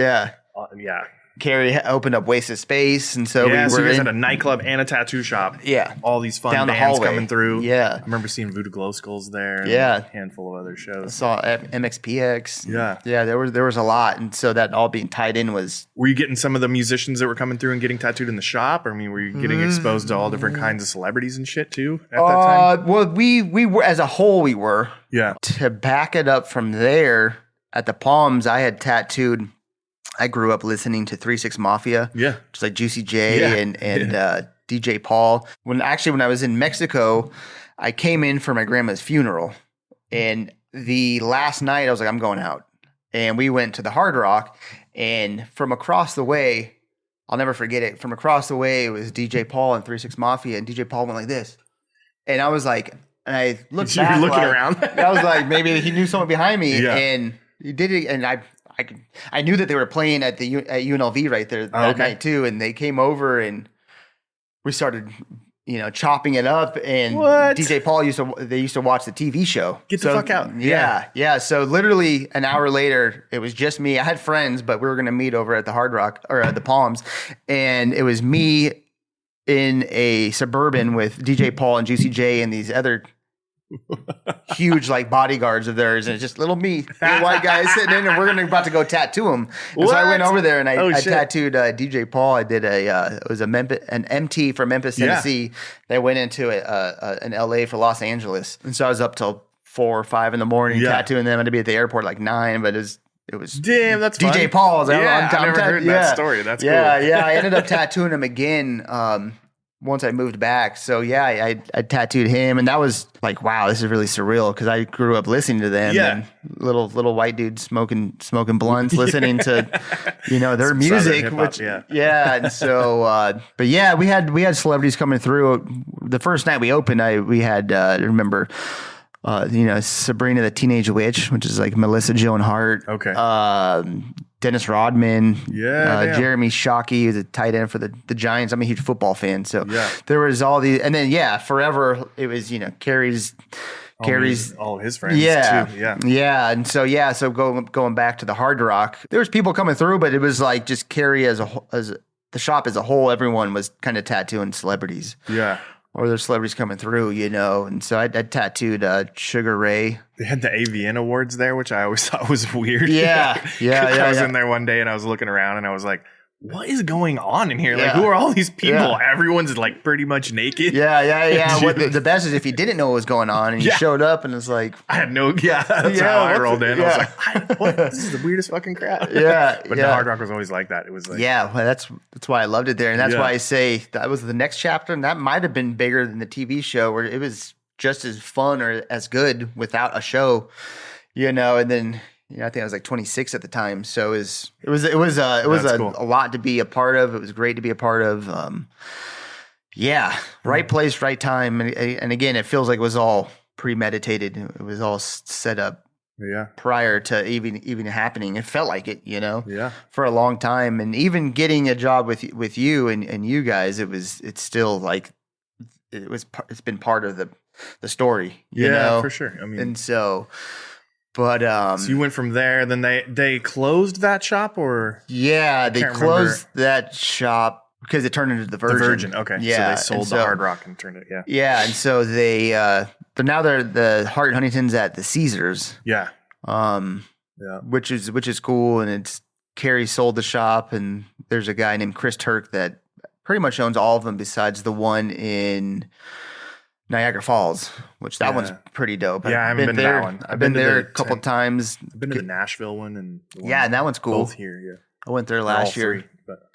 Carrie opened up Wasted Space, and so we were so you guys had a nightclub and a tattoo shop. Yeah. All these fun down bands the coming through. Yeah. I remember seeing Voodoo Glow Skulls there. And a handful of other shows. I saw MXPX. Yeah. Yeah, there was a lot, and so that all being tied in was... Were you getting some of the musicians that were coming through and getting tattooed in the shop? I mean, were you getting exposed to all different kinds of celebrities and shit too at that time? Well, we were, as a whole, we were. Yeah. To back it up from there, at the Palms, I had tattooed... I grew up listening to 3 6 Mafia, just like Juicy J and DJ Paul. When I was in Mexico, I came in for my grandma's funeral, and the last night I was like, I'm going out, and we went to the Hard Rock, and from across the way, I'll never forget it. From across the way, it was DJ Paul and 3 6 Mafia, and DJ Paul went like this, and I was like, and I looked back, you're looking around. I was like, maybe he knew someone behind me, and he did it, and I knew that they were playing at UNLV right there that night too, and they came over and we started, chopping it up, and What? DJ Paul used to watch the TV show. Get the fuck out. Yeah. So literally an hour later, it was just me. I had friends, but we were going to meet over at the Hard Rock or at the Palms, and it was me in a Suburban with DJ Paul and Juicy J and these other huge like bodyguards of theirs, and it's just little white guy sitting in, and we're about to go tattoo him. And so I went over there and I tattooed DJ Paul. I did it was an MT from Memphis, Tennessee. They went into an LA for Los Angeles, and so I was up till 4 or 5 in the morning tattooing them. I had to be at the airport like 9, but it was damn. That's DJ fun. Paul. I've never heard that story. That's cool. Yeah. I ended up tattooing him again. Once I moved back. So I tattooed him, and that was like, wow, this is really surreal because I grew up listening to them. Yeah. And little white dudes smoking blunts, listening to, their music. And so, but yeah, we had celebrities coming through. The first night we opened, we had, remember, Sabrina the Teenage Witch, which is like Melissa Joan Hart. Okay. Dennis Rodman, Jeremy Shockey, who's a tight end for the Giants. I'm a huge football fan, so there was all these, and then forever it was Carrie's all his friends too. And so going back to the Hard Rock, there was people coming through, but it was like just Carrie as the shop as a whole. Everyone was kind of tattooing celebrities, or there's celebrities coming through, and so I tattooed Sugar Ray. They had the AVN Awards there, which I always thought was weird. I was in there one day and I was looking around and I was like, what is going on in here? Like, who are all these people? Everyone's like pretty much naked. The best is if you didn't know what was going on and you showed up and it's like, I had no, that's how I rolled in. I was like, what? This is the weirdest fucking crap. But the Hard Rock was always like that. It was like, well, that's why I loved it there. And that's why I say that was the next chapter. And that might've been bigger than the TV show, where it was just as fun or as good without a show, and then, I think I was like 26 at the time. So it was cool. A lot to be a part of. It was great to be a part of. Right place, right time. And again, it feels like it was all premeditated. It was all set up prior to even happening. It felt like it, for a long time. And even getting a job with you and you guys, it's still like, it's been part of the story, you know? For sure. I mean, and so, but, so you went from there, then they closed that shop, or? Yeah, they closed that shop because it turned into the Virgin. Okay. Yeah. So they sold the Hard Rock and turned it. Yeah. Yeah. And so they're the Hart Huntington's at the Caesars. Yeah. Which is cool. And it's Carrie sold the shop, and there's a guy named Chris Turk that pretty much owns all of them besides the one in Niagara Falls, which that one's pretty dope. Yeah, I haven't been to that one. I've been there a couple times. I've been to the Nashville one and and that one's cool. Both here, I went there last year. 3, but,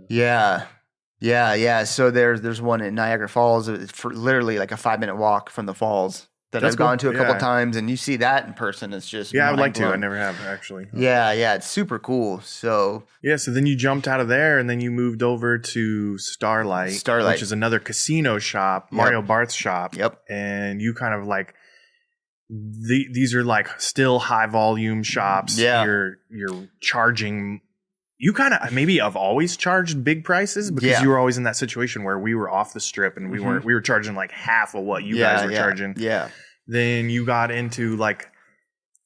yeah. So there's one in Niagara Falls. It's for literally like a 5-minute walk from the falls that I've gone to a couple times, and you see that in person. It's just I would like to. I never have, actually. Yeah, it's super cool. So so then you jumped out of there, and then you moved over to Starlight, which is another casino shop, Mario Barth's shop. Yep. And you kind of like these are like still high volume shops. Yeah. You're charging. You kind of maybe have always charged big prices because you were always in that situation where we were off the strip and we were charging like half of what you guys were charging. Yeah. Then you got into like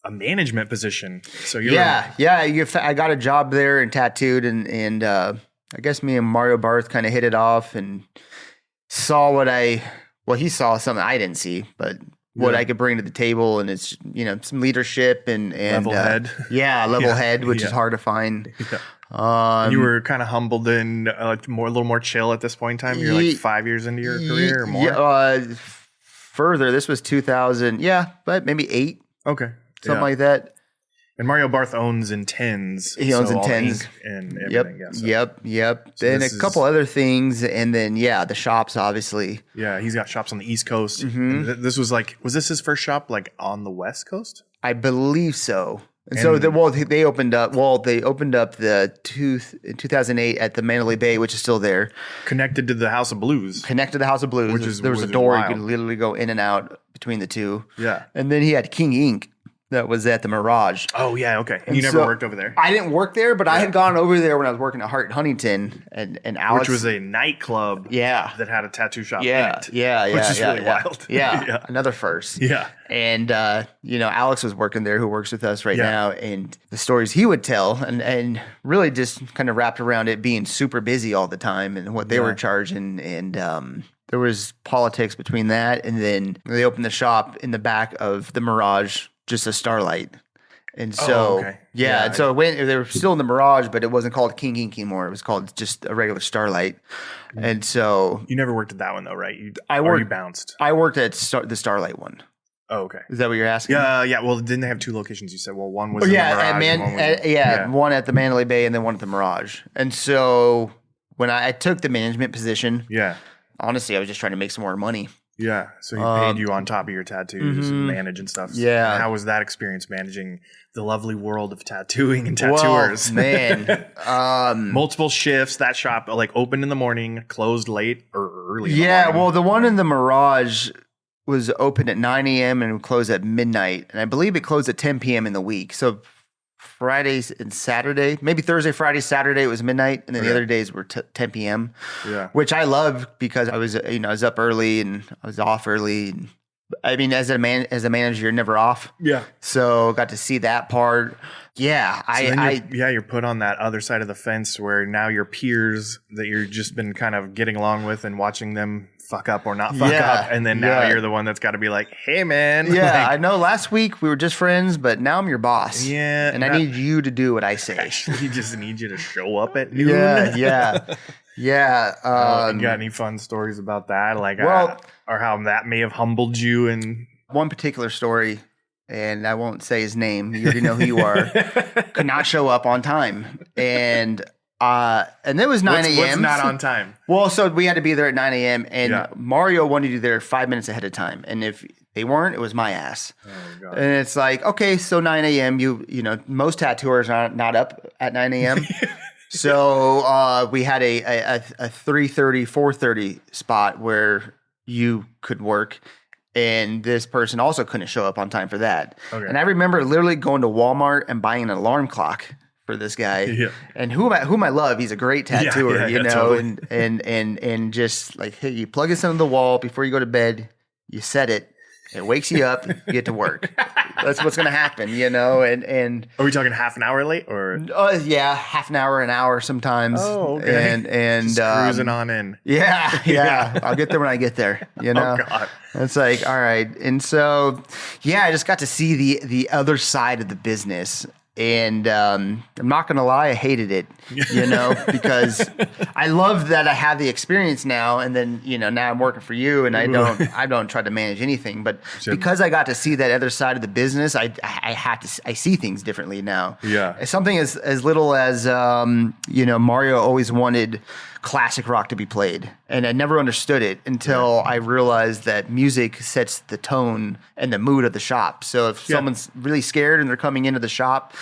a management position. So I got a job there and tattooed, and I guess me and Mario Barth kind of hit it off and saw he saw something I didn't see, but what I could bring to the table, and it's some leadership and level head. Level head, which is hard to find. You were kind of humbled and a little more chill at this point in time. You're like 5 years into your career or more. Further, this was 2000, but maybe 8. Okay, something like that. And Mario Barth owns Intens. He owns Intens and everything. Yep. So then a couple other things, and then the shops, obviously. Yeah, he's got shops on the East Coast. Mm-hmm. This was this his first shop like on the West Coast? I believe so. And so they opened up. Well, they opened up in 2008 at the Mandalay Bay, which is still there, connected to the House of Blues. There was a door you could literally go in and out between the two. Yeah, and then he had King Ink. that was at the Mirage. Oh yeah, okay. And you never worked over there? I didn't work there, but I had gone over there when I was working at Hart Huntington, and Alex, which was a nightclub, that had a tattoo shop in it. Which is really wild. Yeah, another first. Yeah, and Alex was working there, who works with us right now, and the stories he would tell, and really just kind of wrapped around it being super busy all the time, and what they were charging, and there was politics between that, and then they opened the shop in the back of the Mirage, just a Starlight. And so, and so they were still in the Mirage, but it wasn't called King Ink anymore. It was called just a regular Starlight. And so... You never worked at that one, though, right? You bounced? I worked at the Starlight one. Oh, okay. Is that what you're asking? Yeah. Well, didn't they have two locations? You said, well, one was in the Mirage. One at the Mandalay Bay and then one at the Mirage. And so when I took the management position, honestly, I was just trying to make some more money. Yeah, so he paid you on top of your tattoos and manage and stuff. Yeah. And how was that experience managing the lovely world of tattooing and tattooers? Well, man. Multiple shifts, that shop like opened in the morning, closed late or early in the morning. Well, the one in the Mirage was open at 9 a.m. and closed at midnight. And I believe it closed at 10 p.m. in the week. So Fridays and Saturday, maybe Thursday, Friday, Saturday, it was midnight, and then the other days were 10 p.m. Yeah, which I loved because I was, I was up early and I was off early. And, I mean, as a manager, you're never off. Yeah, so got to see that part. Yeah, you're put on that other side of the fence where now your peers that you've just been kind of getting along with and watching them fuck up or not fuck up, and then now you're the one that's got to be like, hey man, I know last week we were just friends, but now I'm your boss, and I need you to do what I say. Actually, just need you to show up at noon. Yeah. You got any fun stories about that, like or how that may have humbled you? And one particular story, and I won't say his name, you already know who you are, could not show up on time, and it was 9 a.m. What's not on time? Well, so we had to be there at 9 a.m. and Mario wanted you there 5 minutes ahead of time. And if they weren't, it was my ass. Oh, God. And it's like, okay, so 9 a.m. You know, most tattooers are not up at 9 a.m. So we had a 3:30, 4:30 spot where you could work. And this person also couldn't show up on time for that. Okay. And I remember literally going to Walmart and buying an alarm clock for this guy, and whom I love. He's a great tattooer, you know, totally. and just like, hey, you plug this into the wall before you go to bed, you set it, it wakes you up, you get to work. That's what's gonna happen, you know. And are we talking half an hour late or? Half an hour sometimes. Oh, okay. And just cruising on in. Yeah. I'll get there when I get there. You know. Oh God. It's like, all right, and so I just got to see the other side of the business. And I'm not going to lie, I hated it, you know, because I love that I have the experience now. And then, you know, now I'm working for you and I don't try to manage anything. But because I got to see that other side of the business, I see things differently now. Yeah. Something as little as, you know, Mario always wanted classic rock to be played. And I never understood it until I realized that music sets the tone and the mood of the shop. So if someone's really scared and they're coming into the shop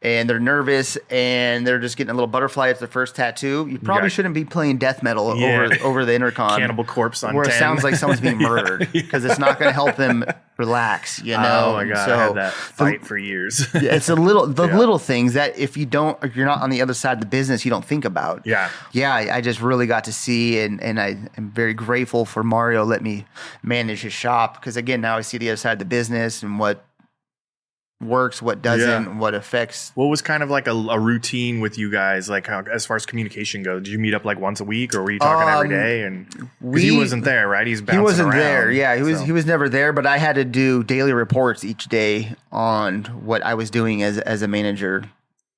and they're nervous and they're just getting a little butterfly at their first tattoo, you probably shouldn't be playing death metal over the intercom. Cannibal Corpse on where 10. It sounds like someone's being murdered because it's not going to help them relax, you know. Oh my God, I had that fight for years. It's little things that if you're not on the other side of the business, you don't think about. I just really got to see, and I am very grateful for Mario let me manage his shop, because again, now I see the other side of the business and what works, what doesn't, what affects. What was kind of like a routine with you guys, like how, as far as communication goes? Did you meet up like once a week, or were you talking every day? And he wasn't there, right? He wasn't around, there. Yeah, he was never there. But I had to do daily reports each day on what I was doing as a manager.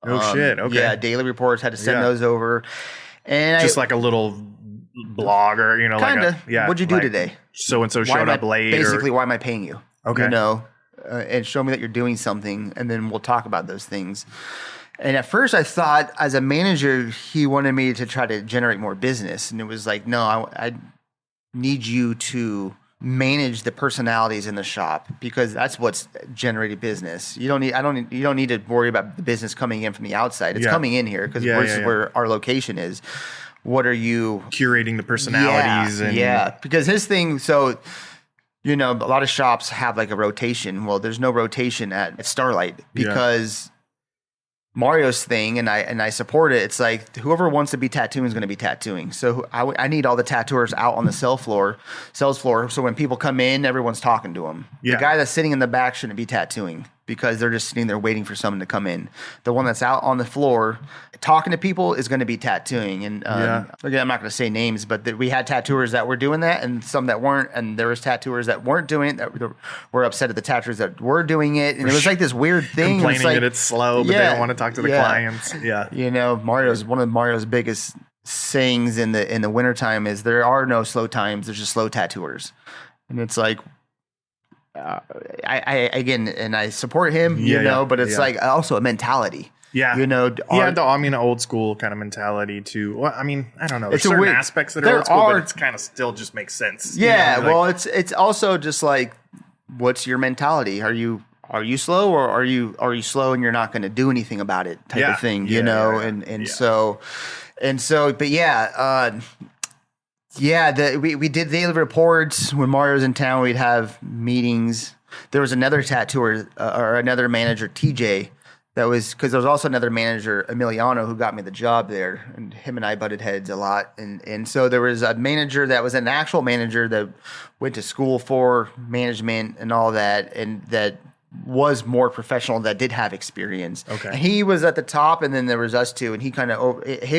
Oh shit! Okay. Yeah, daily reports, had to send those over, and just like a little blog, or you know, kinda, like what'd you do today? So and so showed up late. Basically, why am I paying you? Okay, you know. And show me that you're doing something, and then we'll talk about those things. And at first I thought, as a manager, he wanted me to try to generate more business. And it was like, no, I need you to manage the personalities in the shop, because that's what's generating business. You don't need to worry about the business coming in from the outside. It's coming in here because this is where our location is. What are you curating the personalities? Because his thing, so you know, a lot of shops have like a rotation. Well, there's no rotation at Starlight because Mario's thing, and I support it. It's like whoever wants to be tattooing is going to be tattooing. So I need all the tattooers out on the sales floor. So when people come in, everyone's talking to them. The guy that's sitting in the back shouldn't be tattooing because they're just sitting there waiting for someone to come in. The one that's out on the floor talking to people is going to be tattooing. And again, I'm not going to say names, but we had tattooers that were doing that and some that weren't. And there was tattooers that weren't doing it that were upset at the tattooers that were doing it. And it was like this weird thing. Complaining like, that it's slow, but they don't want to talk to the clients. Yeah. You know, one of Mario's biggest sayings in the wintertime is there are no slow times. There's just slow tattooers. And it's like, I support him, you know, but it's like also a mentality. Yeah. You know, an old school kind of mentality too. Well, I mean, I don't know. There's certain aspects that are old school, but it's kind of still just makes sense. Yeah. You know, well, it's also just like, what's your mentality? Are you slow or are you slow and you're not going to do anything about it type of thing, you know? So, but we did daily reports. When Mario was in town, we'd have meetings. There was another tattooer or another manager, TJ, that was because there was also another manager, Emiliano, who got me the job there, and him and I butted heads a lot. And so there was a manager that was an actual manager that went to school for management and all that, and that was more professional, that did have experience. Okay. And he was at the top, and then there was us two, and he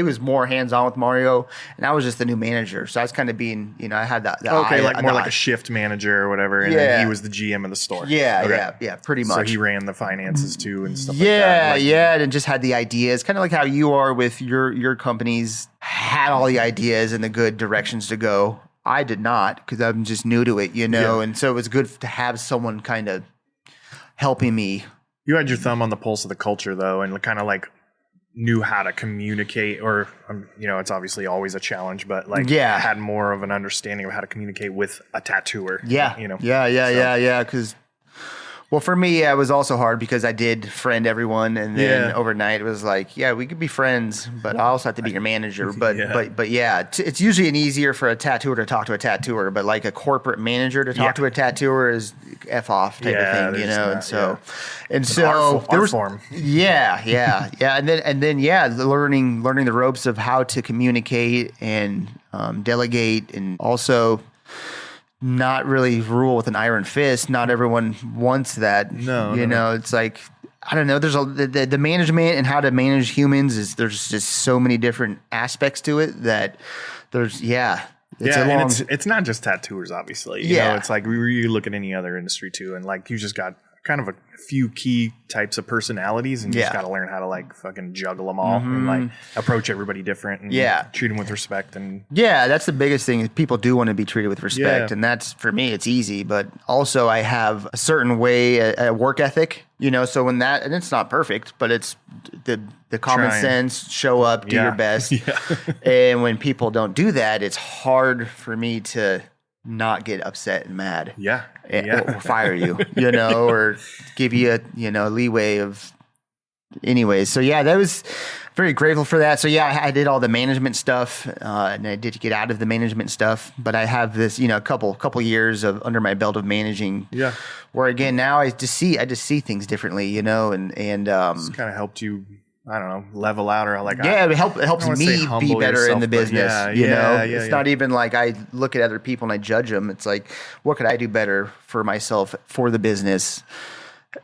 was more hands-on with Mario, and I was just the new manager. So I was kind of being, you know, I had that. Okay, like more like a shift manager or whatever, and then he was the GM of the store. Yeah, pretty much. So he ran the finances too and stuff like that. And just had the ideas, kind of like how you are with your companies, had all the ideas and the good directions to go. I did not, because I'm just new to it, you know, and so it was good to have someone kind of helping me. You had your thumb on the pulse of the culture, though, and kind of like knew how to communicate, or you know, it's obviously always a challenge, but like had more of an understanding of how to communicate with a tattooer. You know. Because well, for me, it was also hard because I did friend everyone, and then overnight it was like, we could be friends, but I also have to be your manager. But it's usually easier for a tattooer to talk to a tattooer, but like a corporate manager to talk to a tattooer is F off type of thing, you know. And so there was form. And then learning the ropes of how to communicate and delegate, and also not really rule with an iron fist. Not everyone wants that. No, it's like, I don't know. There's the management and how to manage humans there's just so many different aspects to it that there's it's not just tattooers, obviously. You know, it's like you look at any other industry too, and like you just got kind of a few key types of personalities, and you just got to learn how to like fucking juggle them all and like approach everybody different and treat them with respect. And that's the biggest thing, is people do want to be treated with respect, and that's, for me, it's easy. But also I have a certain way, a work ethic, you know, so when that, and it's not perfect, but it's the common sense, show up, do your best. And when people don't do that, it's hard for me to not get upset and mad. Or fire you, you know, or give you a leeway of anyways. So that was very grateful for that. So I did all the management stuff, and I did get out of the management stuff, but I have this, you know, a couple years of under my belt of managing, where again, now I just see things differently, you know, and it's kind of helped you, I don't know, level out, or like, it helps me be better in the business. You know, it's not even like I look at other people and I judge them. It's like, what could I do better for myself, for the business?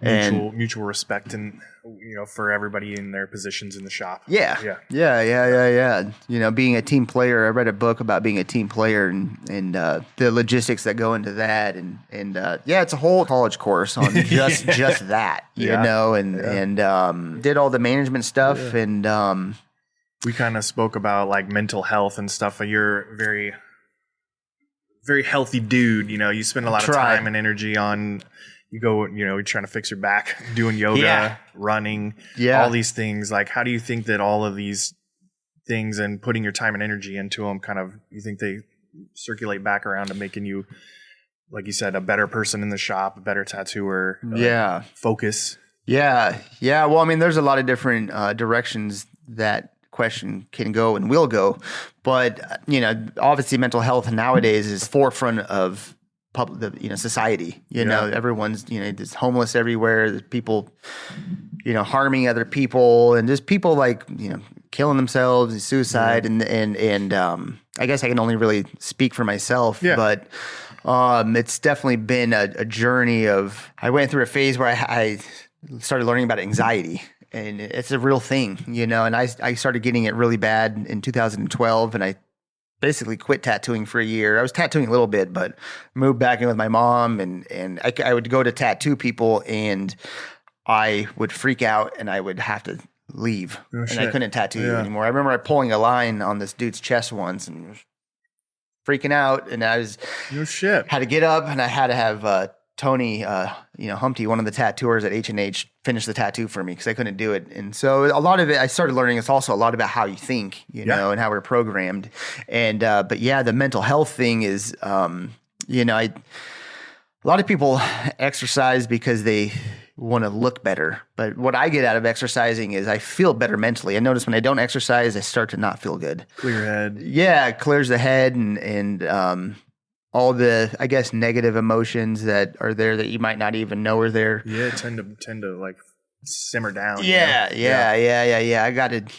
Mutual respect, and you know, for everybody in their positions in the shop. Yeah. You know, being a team player. I read a book about being a team player and the logistics that go into that, and it's a whole college course on just that. You know, and did all the management stuff, and we kind of spoke about like mental health and stuff. You're a very, very healthy dude. You know, you spend a lot of time and energy on. You go, you know, you're trying to fix your back, doing yoga, running, all these things. Like, how do you think that all of these things and putting your time and energy into them kind of, you think they circulate back around to making you, like you said, a better person in the shop, a better tattooer? Focus. Well, I mean, there's a lot of different directions that question can go and will go. But, you know, obviously mental health nowadays is forefront of society. You know, everyone's, there's homeless everywhere. There's people, harming other people, and just people like, killing themselves and suicide. And I guess I can only really speak for myself, but it's definitely been a journey of, I went through a phase where I started learning about anxiety, and it's a real thing, and I started getting it really bad in 2012, and I basically quit tattooing for a year. I was tattooing a little bit, but moved back in with my mom, and I would go to tattoo people, and I would freak out, and I would have to leave, and I couldn't tattoo anymore. I remember pulling a line on this dude's chest once, and freaking out, and I was had to get up, and I had to have Tony, Humpty, one of the tattooers at H&H, finish the tattoo for me because I couldn't do it. And so a lot of it, I started learning, it's also a lot about how you think, and how we're programmed. And but the mental health thing is, a lot of people exercise because they want to look better. But what I get out of exercising is I feel better mentally. I notice when I don't exercise, I start to not feel good. Clear your head. Yeah, it clears the head, and all the, I guess, negative emotions that are there that you might not even know are there. Yeah, tend to like simmer down. Yeah. I got it.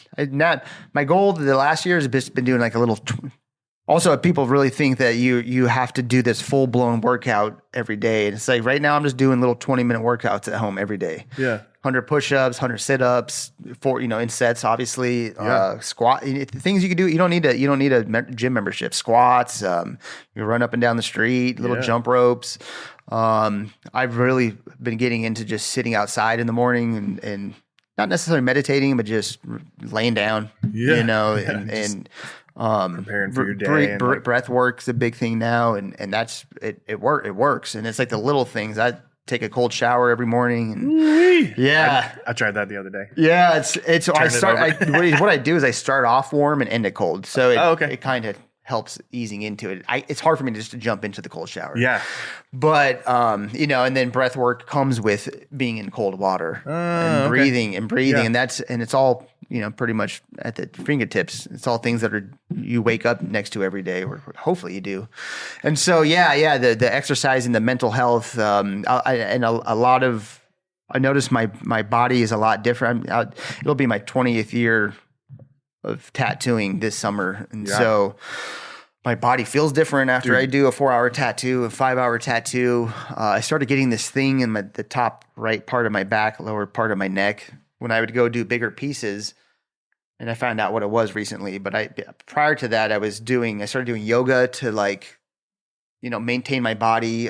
My goal the last year has just been doing like a little. Also, people really think that you have to do this full blown workout every day, and it's like right now I'm just doing little 20-minute workouts at home every day. Yeah. 100 push-ups, 100 sit-ups, 4 in sets, obviously. Squat, things you can do. You don't need a gym membership. Squats, you run up and down the street, little jump ropes. I've really been getting into just sitting outside in the morning and not necessarily meditating, but just laying down. And preparing for your day. Breath work's a big thing now, and that's it. It works, and it's like the little things. I take a cold shower every morning, and I tried that the other day. Yeah, it's. What I do is I start off warm and end it cold, so it kind of helps easing into it. It's hard for me just to jump into the cold shower. Yeah, but and then breath work comes with being in cold water and breathing, and it's all pretty much at the fingertips. It's all things that you wake up next to every day, or hopefully you do. And so the exercise and the mental health, I notice my body is a lot different. It'll be my 20th year of tattooing this summer, and so my body feels different after I do a 4-hour tattoo, a 5-hour tattoo. I started getting this thing in the top right part of my back, lower part of my neck, when I would go do bigger pieces. And I found out what it was recently. But prior to that, I started doing yoga to maintain my body.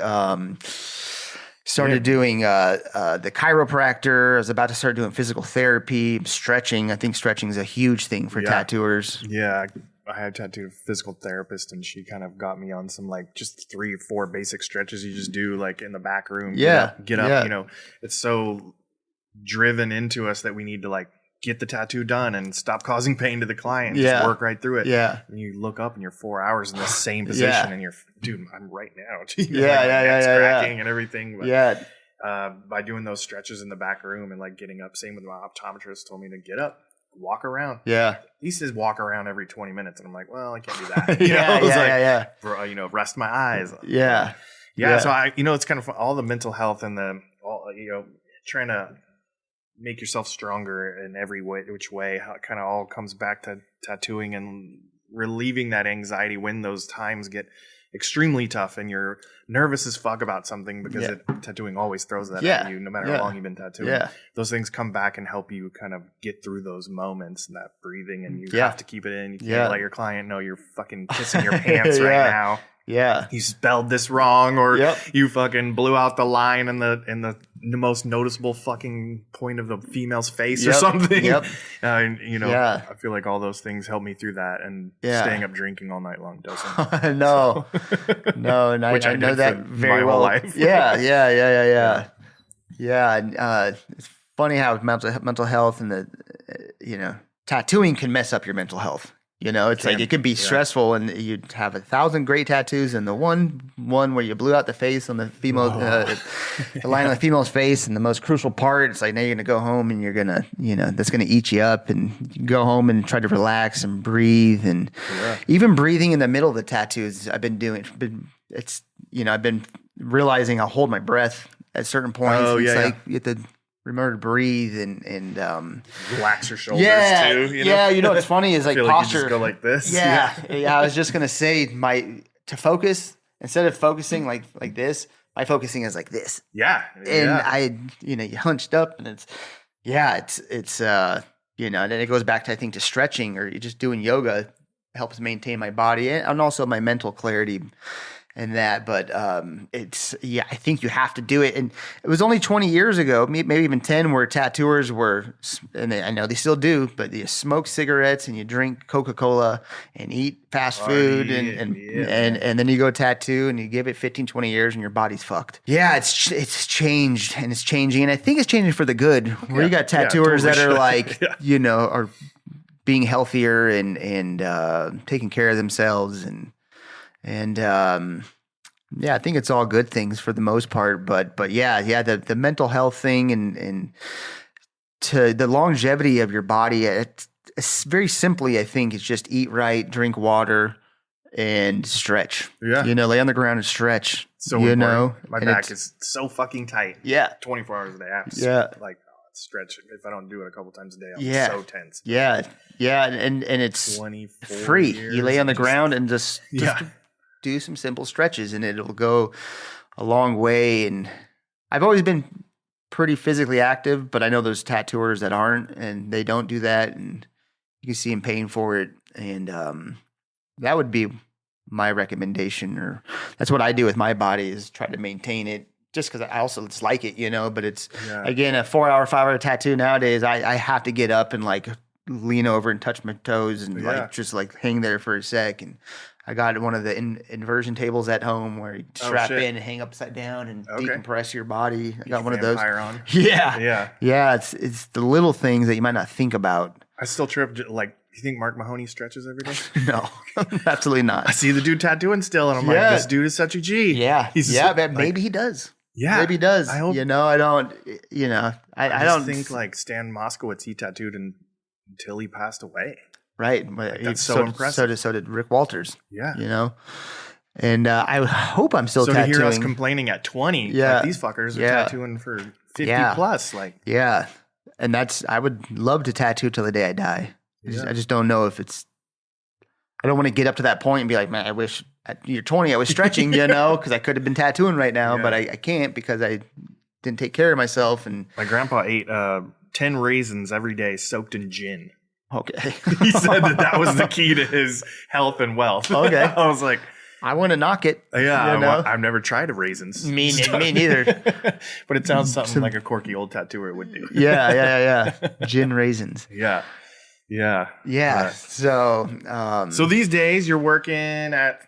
Started doing the chiropractor. I was about to start doing physical therapy, stretching. I think stretching is a huge thing for tattooers. Yeah, I had a tattoo physical therapist, and she kind of got me on some just 3 or 4 basic stretches you just do in the back room. Get up. It's so driven into us that we need to get the tattoo done and stop causing pain to the client. Just work right through it. Yeah. And you look up and you're 4 hours in the same position, and you're, dude, I'm right now. It's cracking and everything. But, by doing those stretches in the back room and getting up, same with my optometrist told me to get up, walk around. Yeah. He says walk around every 20 minutes. And I'm like, well, I can't do that. Rest my eyes. Yeah. So it's kind of all the mental health and trying to make yourself stronger in every which way. How it kind of all comes back to tattooing and relieving that anxiety when those times get extremely tough and you're nervous as fuck about something, because tattooing always throws that at you, no matter how long you've been tattooing. Those things come back and help you kind of get through those moments and that breathing, and you have to keep it in. You can't let your client know you're fucking pissing your pants right now. Yeah, you spelled this wrong, or you fucking blew out the line in the most noticeable fucking point of the female's face or something. I feel like all those things help me through that, and staying up drinking all night long doesn't. No, and I know that very well. Life. Yeah. It's funny how mental health and tattooing can mess up your mental health. It's it could be stressful, and you'd have 1,000 great tattoos, and the one where you blew out the face on the female, the line on the female's face, and the most crucial part, it's now you're going to go home and you're going to, that's going to eat you up, and you can go home and try to relax and breathe, and even breathing in the middle of the tattoos I've been doing. It's, I've been realizing I'll hold my breath at certain points. Oh, it's yeah, like you have to remember to breathe and relax your shoulders too. Yeah, what's funny is like feel posture. Like you just go like this. Yeah. I was just gonna say to focus instead of focusing like this, my focusing is like this. Yeah. And you hunched up and it's and then it goes back to, I think, to stretching or just doing yoga helps maintain my body and also my mental clarity and that. But I think you have to do it. And it was only 20 years ago, maybe even 10, where tattooers were, and I know they still do, but you smoke cigarettes and you drink Coca-Cola and eat fast food and then you go tattoo and you give it 15, 20 years and your body's fucked. Yeah, it's changed and it's changing. And I think it's changing for the good. Where you got tattooers that are like, are being healthier and taking care of themselves and I think it's all good things for the most part, but the mental health thing and to the longevity of your body, it's very simply, I think, it's just eat right, drink water, and stretch. Yeah. Lay on the ground and stretch. So my back is so fucking tight. Yeah. 24 hours a day. Stretch. If I don't do it a couple times a day, I'm so tense. Yeah. Yeah. And it's free. You lay on the ground and just do some simple stretches and it'll go a long way. And I've always been pretty physically active, but I know there's tattooers that aren't and they don't do that. And you can see them paying for it. And that would be my recommendation, or that's what I do with my body, is try to maintain it just because I also just like it, but it's again, a 4-hour, 5-hour tattoo nowadays. I have to get up and like lean over and touch my toes and just hang there for a sec. And I got one of the inversion tables at home where you strap in and hang upside down and decompress your body. I got one of those. On. Yeah. It's the little things that you might not think about. I still trip. You think Mark Mahoney stretches every day? No, absolutely not. I see the dude tattooing still, and I'm like, this dude is such a G. Yeah, maybe he does. Yeah, maybe he does. I hope. I don't. I don't think like Stan Moskowitz. He tattooed until he passed away. Right. That's so impressive. So did Rick Walters. Yeah. And I hope I'm still tattooing. To hear us complaining at 20, these fuckers are tattooing for 50 plus. And I would love to tattoo till the day I die. I just don't know if I don't want to get up to that point and be like, man, I wish at year 20 I was stretching, because I could have been tattooing right now, but I can't because I didn't take care of myself. And my grandpa ate 10 raisins every day soaked in gin. Okay. He said that was the key to his health and wealth. Okay. I was like, I want to knock it. Yeah. I've never tried raisins. Me neither. But it sounds something like a quirky old tattooer would do. Yeah. Gin raisins. Yeah. So these days you're working at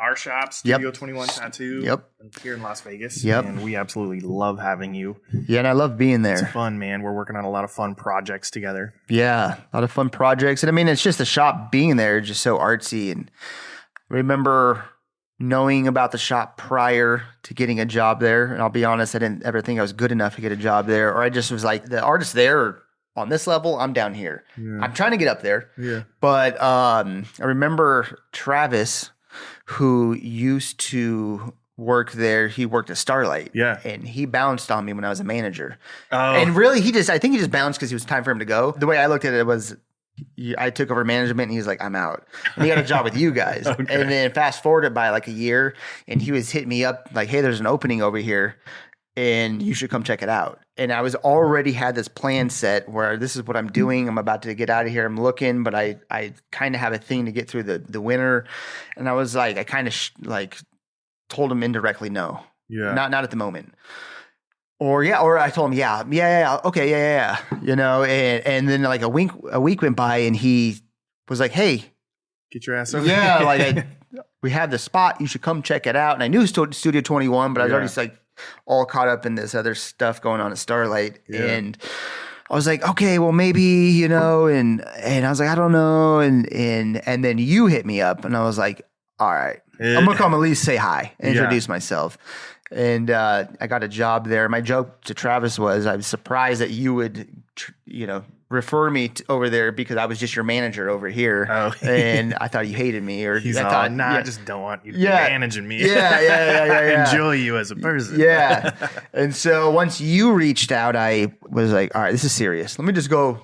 our shop, Studio 21 Tattoo. Here in Las Vegas. And we absolutely love having you. Yeah, and I love being there. It's fun, man. We're working on a lot of fun projects together. Yeah, a lot of fun projects. And I mean, it's just the shop being there, just so artsy. And I remember knowing about the shop prior to getting a job there. And I'll be honest, I didn't ever think I was good enough to get a job there. Or I just was like, the artists there are on this level, I'm down here. Yeah. I'm trying to get up there. Yeah. But I remember Travis, who used to work there. He worked at Starlight. Yeah. And he bounced on me when I was a manager. Oh. And really, I think he just bounced because it was time for him to go. The way I looked at it was, I took over management and he was like, I'm out. And he got a job with you guys. Okay. And then fast forwarded by like a year and he was hitting me up like, hey, there's an opening over here and you should come check it out. And I was already had this plan set where this is what I'm doing. I'm about to get out of here. I'm looking, but I kind of have a thing to get through the winter. And I was like, I kind of told him indirectly, no, not at the moment. Or I told him, okay, you know, and then like a week went by and he was like, hey, get your ass over here. Yeah, like we have the spot, you should come check it out. And I knew Studio 21, but I was already like all caught up in this other stuff going on at Starlight. Yeah. And I was like, okay, well maybe, you know, and I was like, I don't know. And then you hit me up and I was like, all right, I'm gonna come at least say hi, introduce myself. And I got a job there. My joke to Travis was, I was surprised that you would, refer me over there because I was just your manager over here. Oh. And I thought you hated me. Or He's I all, thought, I just don't want you to be managing me. Yeah. Enjoy you as a person. Yeah. And so once you reached out, I was like, all right, this is serious. Let me just go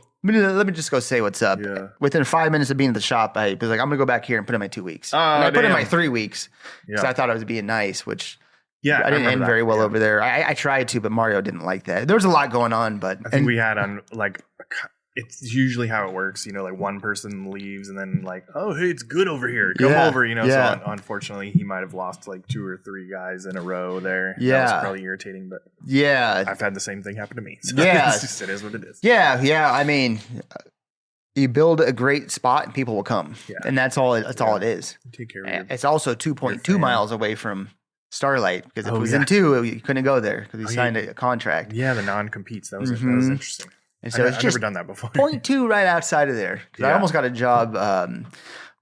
say what's up. Yeah. Within 5 minutes of being at the shop, I was like, I'm going to go back here and put in my 2 weeks. Oh, and I put in damn. my 3 weeks because I thought I was being nice, which I didn't end very well over there. I tried to, but Mario didn't like that. There was a lot going on, but I think we had on like, it's usually how it works, you know, like one person leaves and then like, oh, hey, it's good over here. Come over, you know. So unfortunately, he might have lost like 2 or 3 guys in a row there. Yeah. That was probably irritating, but I've had the same thing happen to me. So it is what it is. Yeah. I mean, you build a great spot and people will come. Yeah. And that's all it is. Take care of it. It's also 2.2 miles away from Starlight because if it was in 2, you couldn't go there because we signed a contract. Yeah, the non-competes. That was interesting. And so I've never done that before. 0.2 right outside of there. Because I almost got a job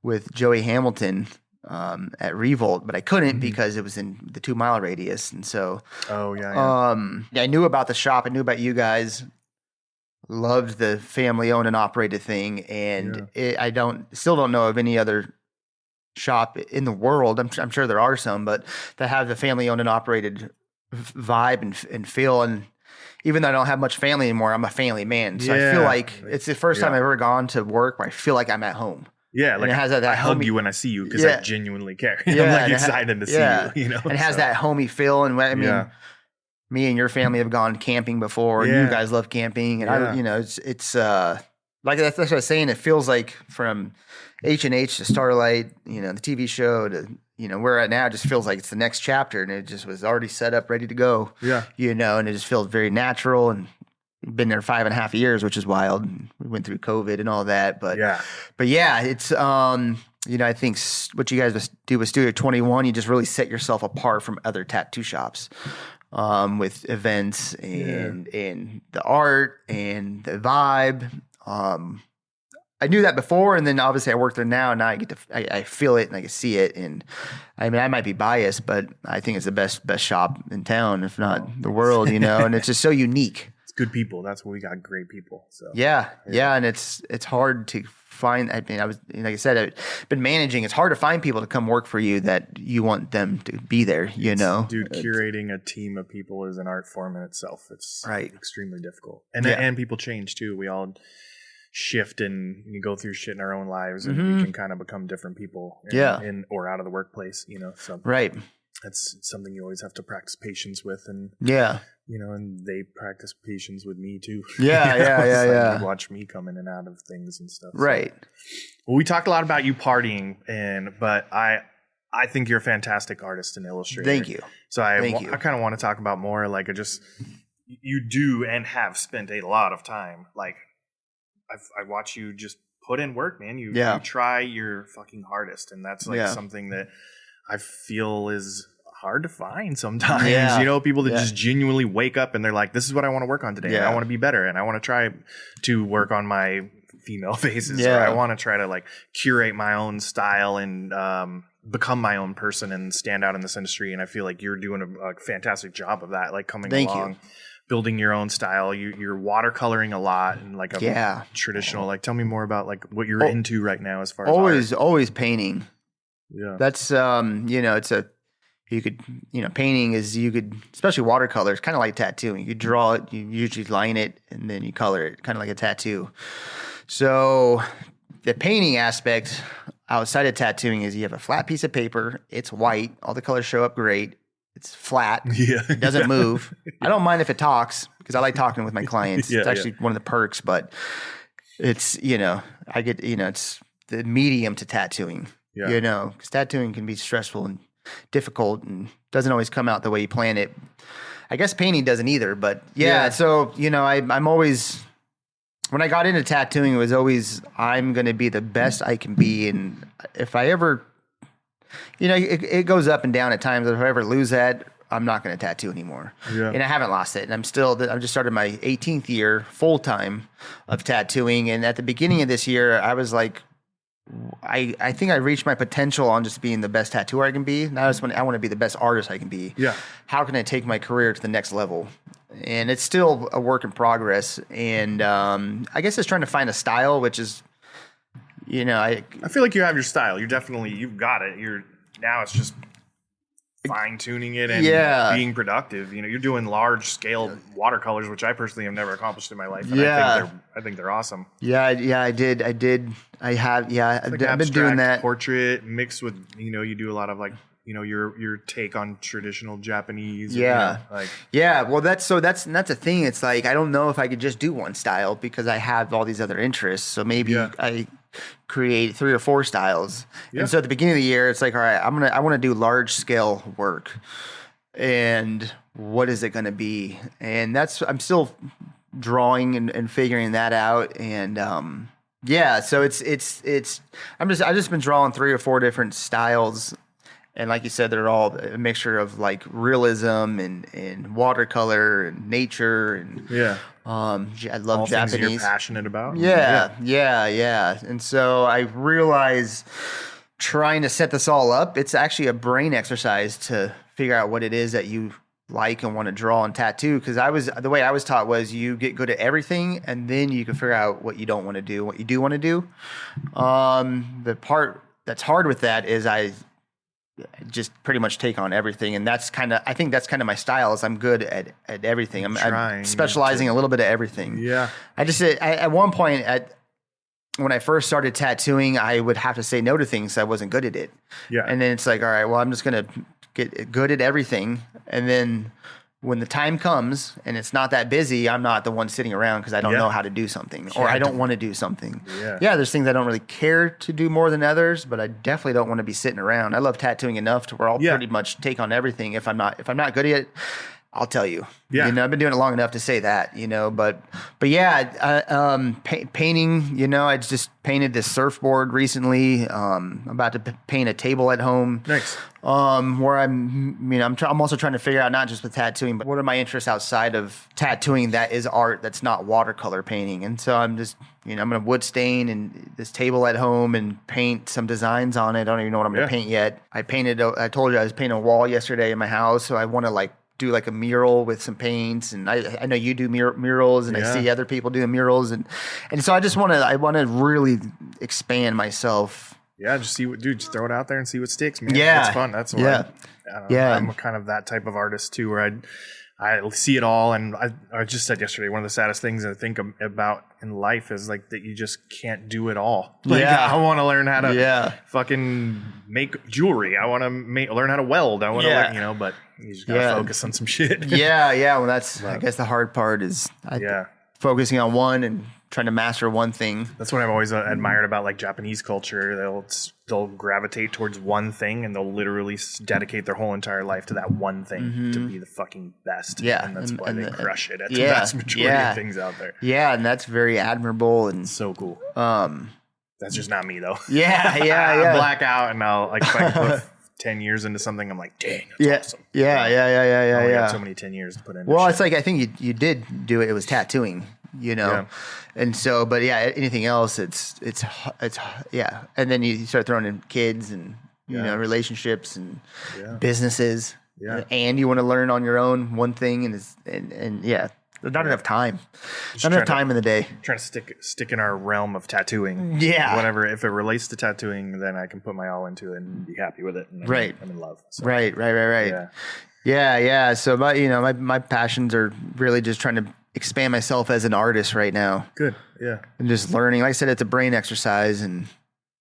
with Joey Hamilton at Revolt, but I couldn't because it was in the 2 mile radius. And so I knew about the shop. I knew about you guys. Loved the family owned and operated thing. And I still don't know of any other shop in the world. I'm sure there are some, but that have the family owned and operated vibe and feel. And even though I don't have much family anymore, I'm a family man. So I feel like it's the first time I've ever gone to work where I feel like I'm at home. Yeah, like it has that I hug you when I see you because I genuinely care. I'm like excited to see you. You know, and it has that homey feel. And I mean, me and your family have gone camping before, and you guys love camping. And it's like that's what I was saying. It feels like from H&H to Starlight, you know, the TV show to, you know, where we're at now, it just feels like it's the next chapter, and it just was already set up, ready to go. Yeah. You know, and it just feels very natural, and been there 5.5 years, which is wild. We went through COVID and all that, but it's, you know, I think what you guys do with Studio 21, you just really set yourself apart from other tattoo shops. With events and the art and the vibe. I knew that before, and then obviously I work there now, and now I get to I feel it and I can see it. And I mean, I might be biased, but I think it's the best shop in town, if not the world, you know. And it's just so unique. It's good people. That's what we got. Great people. So yeah, and it's hard to find. I mean, like I said, I've been managing. It's hard to find people to come work for you that you want them to be there. You know, dude, curating a team of people is an art form in itself. It's extremely difficult, and people change too. We all shift and you go through shit in our own lives, and we can kind of become different people. In or out of the workplace, you know. So that's something you always have to practice patience with, and you know, and they practice patience with me too. You watch me come in and out of things and stuff. Right. So. Well, we talked a lot about you partying, but I think you're a fantastic artist and illustrator. Thank you. So I kind of want to talk about more like you do and have spent a lot of time. Like I watch you just put in work, man. You try your fucking hardest, and that's like something that I feel is hard to find sometimes. You know, people that just genuinely wake up and they're like, this is what I want to work on today. And I want to be better, and I want to try to work on my female faces, or I want to try to like curate my own style and become my own person and stand out in this industry. And I feel like you're doing a fantastic job of that, like coming along, building your own style. You're watercoloring a lot, and like a traditional, like tell me more about like what you're into right now as far as always painting. Yeah. That's, you know, painting is, especially watercolors, kind of like tattooing. You draw it, you usually line it, and then you color it, kind of like a tattoo. So the painting aspect outside of tattooing is you have a flat piece of paper. It's white. All the colors show up great. It's flat. It doesn't move. I don't mind if it talks because I like talking with my clients. It's actually one of the perks, but it's, you know, it's the medium to tattooing. You know, because tattooing can be stressful and difficult and doesn't always come out the way you plan it. I guess painting doesn't either, but so, you know, I'm always, when I got into tattooing, it was always, I'm going to be the best I can be. And if I ever, you know, it goes up and down at times. If I ever lose that, I'm not going to tattoo anymore. And I haven't lost it. And I'm just started my 18th year full time of tattooing. And at the beginning of this year, I was like, I think I reached my potential on just being the best tattooer I can be. Now I want to be the best artist I can be. How can I take my career to the next level? and it's still a work in progress. And I guess it's trying to find a style, which is, I feel like you have your style. You've got it. Now it's just fine tuning it and being productive. You're doing large scale watercolors, which I personally have never accomplished in my life. And I think they're awesome. I did. I've been doing that. Portrait mixed with, you do a lot of like, your take on traditional Japanese. Well, that's the thing. It's like, I don't know if I could just do one style because I have all these other interests. So maybe I create 3 or 4 styles. And so at the beginning of the year, it's like, all right, I want to do large scale work. And what is it going to be? And I'm still drawing and figuring that out. And, so I've just been drawing 3 or 4 different styles. And like you said, they're all a mixture of like realism and watercolor and nature and I love all Japanese. Things you're passionate about. Yeah. And so I realize trying to set this all up, it's actually a brain exercise to figure out what it is that you like and want to draw and tattoo. Because the way I was taught was you get good at everything and then you can figure out what you don't want to do, what you do want to do. The part that's hard with that is I just pretty much take on everything, and I think that's kind of my style. Is I'm good at everything. I'm specializing a little bit of everything. Yeah. At one point when I first started tattooing, I would have to say no to things. I wasn't good at it. Yeah. And then it's like, all right, well, I'm just gonna get good at everything, and then when the time comes and it's not that busy, I'm not the one sitting around because I don't know how to do something or I don't want to do something. Yeah, there's things I don't really care to do more than others, but I definitely don't want to be sitting around. I love tattooing enough to where I'll pretty much take on everything. If I'm not good at it, I'll tell you. Yeah. I've been doing it long enough to say that, but painting, I just painted this surfboard recently. I'm about to paint a table at home. Nice. Where I'm also trying to figure out not just with tattooing, but what are my interests outside of tattooing that is art that's not watercolor painting. And so I'm just, I'm going to wood stain and this table at home and paint some designs on it. I don't even know what I'm going to paint yet. I told you I was painting a wall yesterday in my house. So I want to do like a mural with some paints, and I know you do murals, and I see other people doing murals, and so I want to really expand myself. Yeah, just throw it out there and see what sticks, man. Yeah, it's fun. That's what I'm kind of that type of artist too, where I see it all, and I just said yesterday, one of the saddest things I think about in life is like that you just can't do it all. I want to learn how to fucking make jewelry. I want to learn how to weld. I want to learn, but you just gotta focus on some shit. Well, that's I guess the hard part is focusing on one and trying to master one thing. That's what I've always admired about like Japanese culture. They'll gravitate towards one thing and they'll literally dedicate their whole entire life to that one thing to be the fucking best. Yeah, and that's why they crush it at the vast majority of things out there. Yeah, and that's very admirable and so cool. That's just not me though. I black out and I'll if I put 10 years into something, I'm like, dang, that's awesome. I got so many 10 years to put in. Well, it's like I think you did do it. It was tattooing. And so, but anything else, it's and then you start throwing in kids and relationships and businesses, and you want to learn on your own one thing, and there's not enough time, in the day. Trying to stick in our realm of tattooing, whatever. If it relates to tattooing, then I can put my all into it and be happy with it. And I'm in love. So. Right. Yeah. So my passions are really just trying to expand myself as an artist right now. Good. Yeah. And just learning. Like I said, it's a brain exercise, and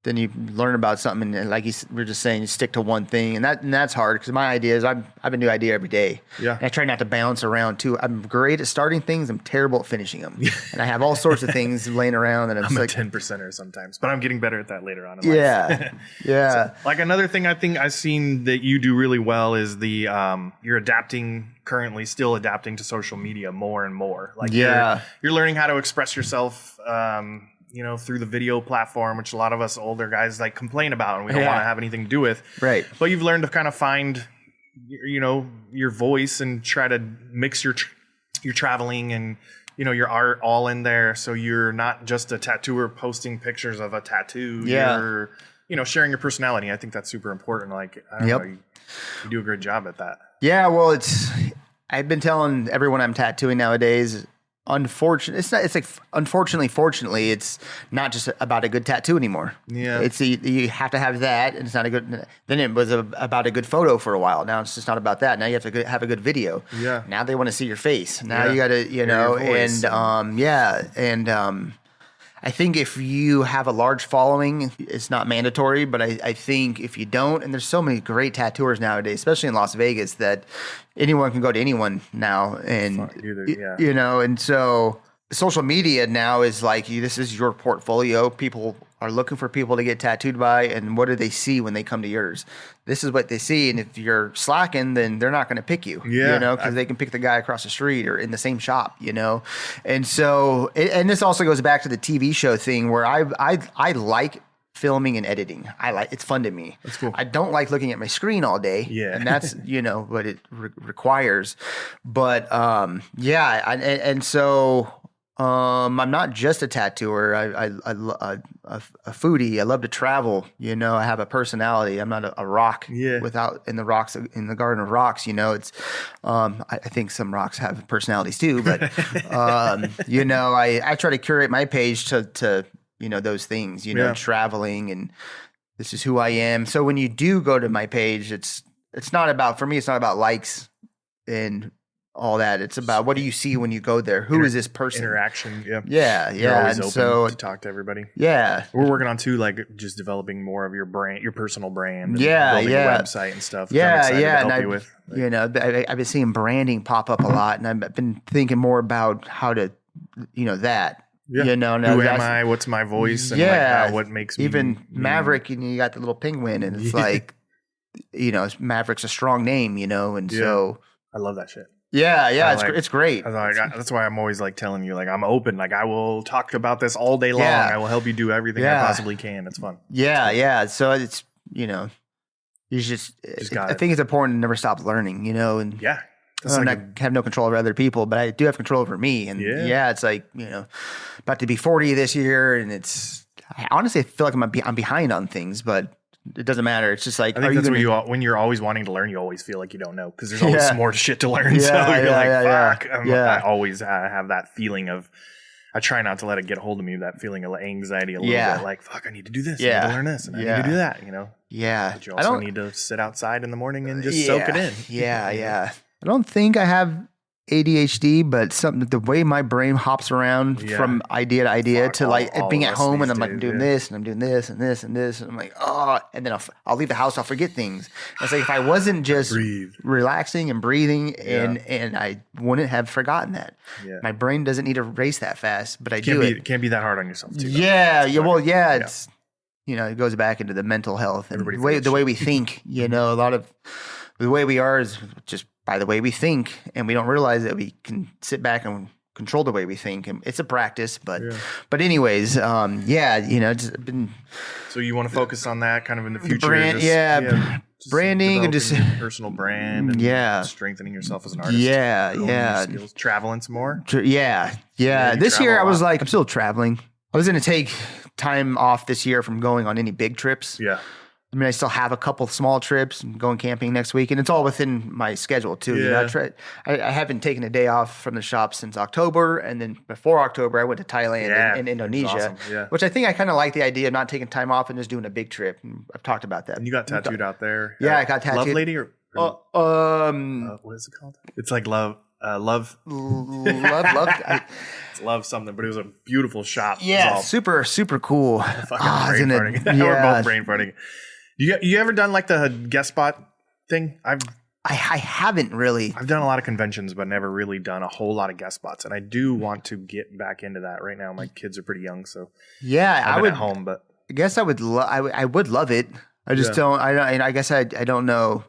then you learn about something, and like we were just saying, you stick to one thing, and that's hard because my ideas, I have a new idea every day. Yeah. And I try not to bounce around too. I'm great at starting things. I'm terrible at finishing them. And I have all sorts of things laying around, and I'm a 10%er sometimes, but I'm getting better at that later on in life. Yeah. So, like another thing I think I've seen that you do really well is you're currently still adapting to social media more and more. Like you're learning how to express yourself, through the video platform, which a lot of us older guys complain about and we don't want to have anything to do with. Right. But you've learned to kind of find, your voice and try to mix your traveling and, your art all in there. So you're not just a tattooer posting pictures of a tattoo. Yeah. You're, sharing your personality. I think that's super important. Like, I don't know, you do a great job at that. Yeah. Well, I've been telling everyone I'm tattooing nowadays. Unfortunately, fortunately, it's not just about a good tattoo anymore. Yeah. You have to have that, and it's not a good. Then it was about a good photo for a while. Now it's just not about that. Now you have to have a good video. Yeah. Now they want to see your face. Now Yeah. you got to, Hear your voice and I think if you have a large following, it's not mandatory, but I think if you don't, and there's so many great tattooers nowadays, especially in Las Vegas, that anyone can go to anyone now. And, and so social media now is like, this is your portfolio. People are looking for people to get tattooed by, and what do they see when they come to yours? This is what they see, and if you're slacking, then they're not going to pick you, because they can pick the guy across the street or in the same shop, And so, and this also goes back to the TV show thing where I like filming and editing. It's fun to me. That's cool. I don't like looking at my screen all day. Yeah. And that's, what it requires. But, so I'm not just a tattooer. I'm a foodie. I love to travel. I have a personality. I'm not a rock in the garden of rocks. It's I think some rocks have personalities too. But I try to curate my page to those things. Traveling, and this is who I am. So when you do go to my page, it's not about, for me, it's not about likes and all that. It's about, what do you see when you go there? Who is this person? Interaction. Yeah. Yeah. You're always open so to talk to everybody. Yeah. We're working on too, like just developing more of your brand, your personal brand. And building a website and stuff. Yeah. To help you with. Like, I've been seeing branding pop up a lot, and I've been thinking more about how to, that. Yeah. Who am I? What's my voice? And what makes me even Maverick, and you got the little penguin, and it's like, Maverick's a strong name, and so I love that shit. Yeah, it's great. That's why I'm always like telling you, like, I'm open. Like, I will talk about this all day long. I will help you do everything I possibly can. It's fun. Yeah. So it's, you just I think it's important to never stop learning, and I have no control over other people, but I do have control over me. And it's like, about to be 40 this year, and I honestly feel like I'm behind on things, but it doesn't matter. It's just like, I think that's when you're always wanting to learn, you always feel like you don't know, because there's always more shit to learn. So you're fuck. I always have that feeling of, I try not to let it get a hold of me, that feeling of anxiety a little bit, like, fuck, I need to do this, I need to learn this, and I need to do that, Yeah. But you also need to sit outside in the morning and just soak it in. Yeah. I don't think I have ADHD, but the way my brain hops around from idea to idea to like being at home, and I'm like, I'm doing this and I'm doing this and this and this, and I'm like, and then I'll leave the house, I'll forget things. It's like, if I wasn't just relaxing and breathing, and I wouldn't have forgotten that. My brain doesn't need to race that fast, but it can't be that hard on yourself too. It's it goes back into the mental health and the way we think. A lot of the way we are is just by the way we think, and we don't realize that we can sit back and control the way we think. And it's a practice, but anyways, it's been. So you want to focus on that kind of in the future? Branding and just personal brand, and strengthening yourself as an artist. Skills, traveling some more. This year I was like, I'm still traveling. I was going to take time off this year from going on any big trips. Yeah. I mean, I still have a couple small trips. I'm going camping next week, and it's all within my schedule too. I haven't taken a day off from the shop since October, and then before October, I went to Thailand and Indonesia, which I think I kind of like the idea of not taking time off and just doing a big trip. And I've talked about that. And you got tattooed out there. Yeah, I got tattooed. Love Lady or what is it called? It's like love. Love. It's love something, but it was a beautiful shop. Yeah, super cool. Fucking brain farting. We're both brain farting. You ever done like the guest spot thing? I haven't really. I've done a lot of conventions, but never really done a whole lot of guest spots, and I do want to get back into that. Right now, my kids are pretty young, so I would at home, but I guess I would. I would love it. I just don't. I guess I don't know.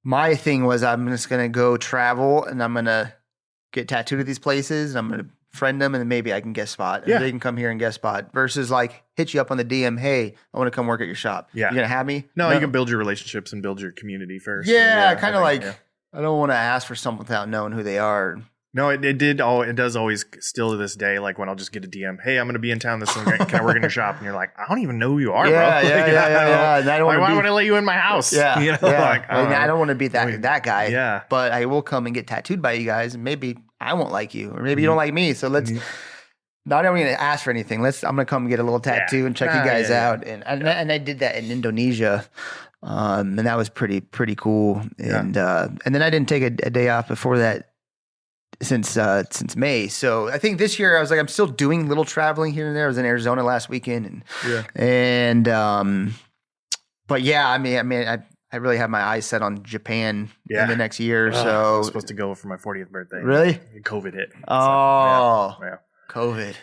My thing was, I'm just gonna go travel, and I'm gonna get tattooed at these places, and I'm gonna friend them, and then maybe I can guest spot. And they can come here and guest spot versus like hit you up on the DM. Hey, I want to come work at your shop. Yeah. You gonna have me? No, you can build your relationships and build your community first. Yeah, kind of like I don't want to ask for someone without knowing who they are. No, it did. It does always still to this day. Like when I'll just get a DM, hey, I'm going to be in town this weekend. Can I work in your shop? And you're like, I don't even know who you are, bro. Yeah. And I don't why would I let you in my house? Yeah. You know? Like, I don't want to be that guy. Yeah. But I will come and get tattooed by you guys, and maybe I won't like you, or maybe you don't like me. So let's. Not even going to ask for anything. I'm going to come get a little tattoo and check you guys out. And I did that in Indonesia. And that was pretty cool. And then I didn't take a day off before that since May. So I think this year I was like, I'm still doing little traveling here and there. I was in Arizona last weekend but yeah, I mean, I really have my eyes set on Japan in the next year. So I was supposed to go for my 40th birthday. Really? COVID hit. So, COVID.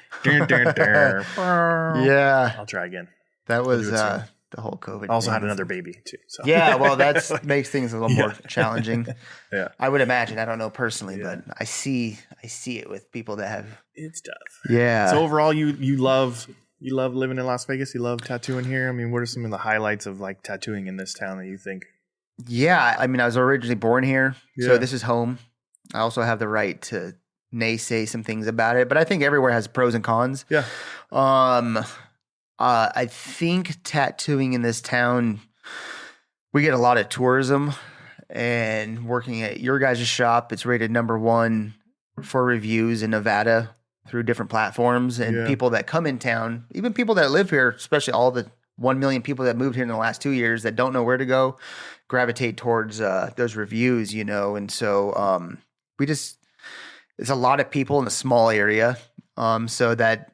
Yeah. I'll try again. That was the whole COVID. I also had another baby too. So. Yeah, well, that makes things a little more challenging. Yeah, I would imagine. I don't know personally, but I see it with people that have. It's tough. Yeah. So overall, you love living in Las Vegas. You love tattooing here. I mean, what are some of the highlights of like tattooing in this town that you think? Yeah, I mean, I was originally born here, so this is home. I also have the right to naysay some things about it, but I think everywhere has pros and cons. Yeah. I think tattooing in this town, we get a lot of tourism, and working at your guys' shop, it's rated #1 for reviews in Nevada through different platforms, and people that come in town, even people that live here, especially all the 1 million people that moved here in the last 2 years that don't know where to go, gravitate towards those reviews, and so it's a lot of people in a small area, so that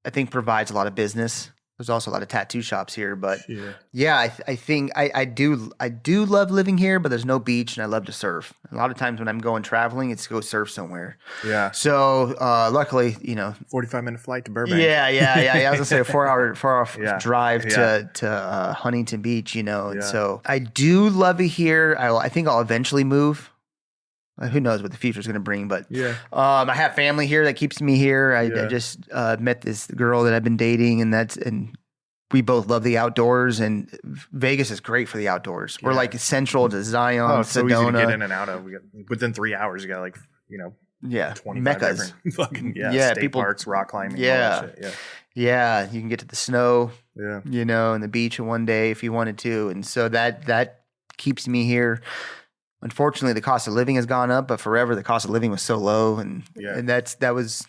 I think provides a lot of business. There's also a lot of tattoo shops here, but I think I do love living here, but there's no beach, and I love to surf. A lot of times when I'm going traveling, it's to go surf somewhere. Yeah. So luckily, 45-minute flight to Burbank. Yeah. I was gonna say a 4-hour drive to Huntington Beach, and so I do love it here. I think I'll eventually move. Who knows what the future is going to bring, but I have family here that keeps me here. I just met this girl that I've been dating, and we both love the outdoors, and Vegas is great for the outdoors. We're like central to Zion, it's so easy to get in and out of. Within 3 hours, you got 25 meccas, fucking state people, parks, rock climbing, all that shit. Yeah, you can get to the snow, and the beach in one day if you wanted to, and so that keeps me here. Unfortunately, the cost of living has gone up, but forever the cost of living was so low, and that was.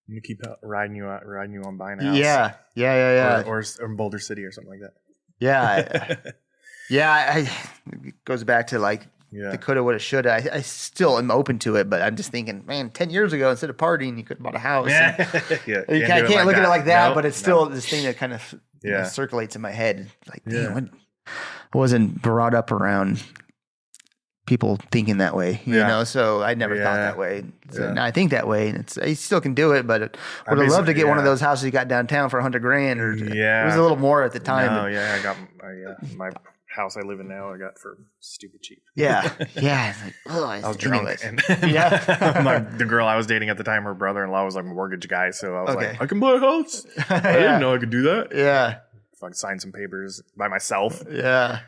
You keep riding you on buying a house. Yeah. Or Boulder City or something like that. Yeah, it goes back to the coulda, woulda, shoulda. I still am open to it, but I'm just thinking, man, 10 years ago, instead of partying, you could have bought a house. You can't look at it like that, but it's still this thing that kind of circulates in my head. Like, damn, I wasn't brought up around people thinking that way, so I never thought that way. So now I think that way, and I still can do it, but would have loved to get one of those houses you got downtown for $100,000, or it was a little more at the time. No, I got my house I live in now. I got for stupid cheap. Yeah. I was drunk, and the girl I was dating at the time, her brother-in-law was like a mortgage guy, so I was like, I can buy a house. I didn't know I could do that. Yeah, I signed some papers by myself. Yeah.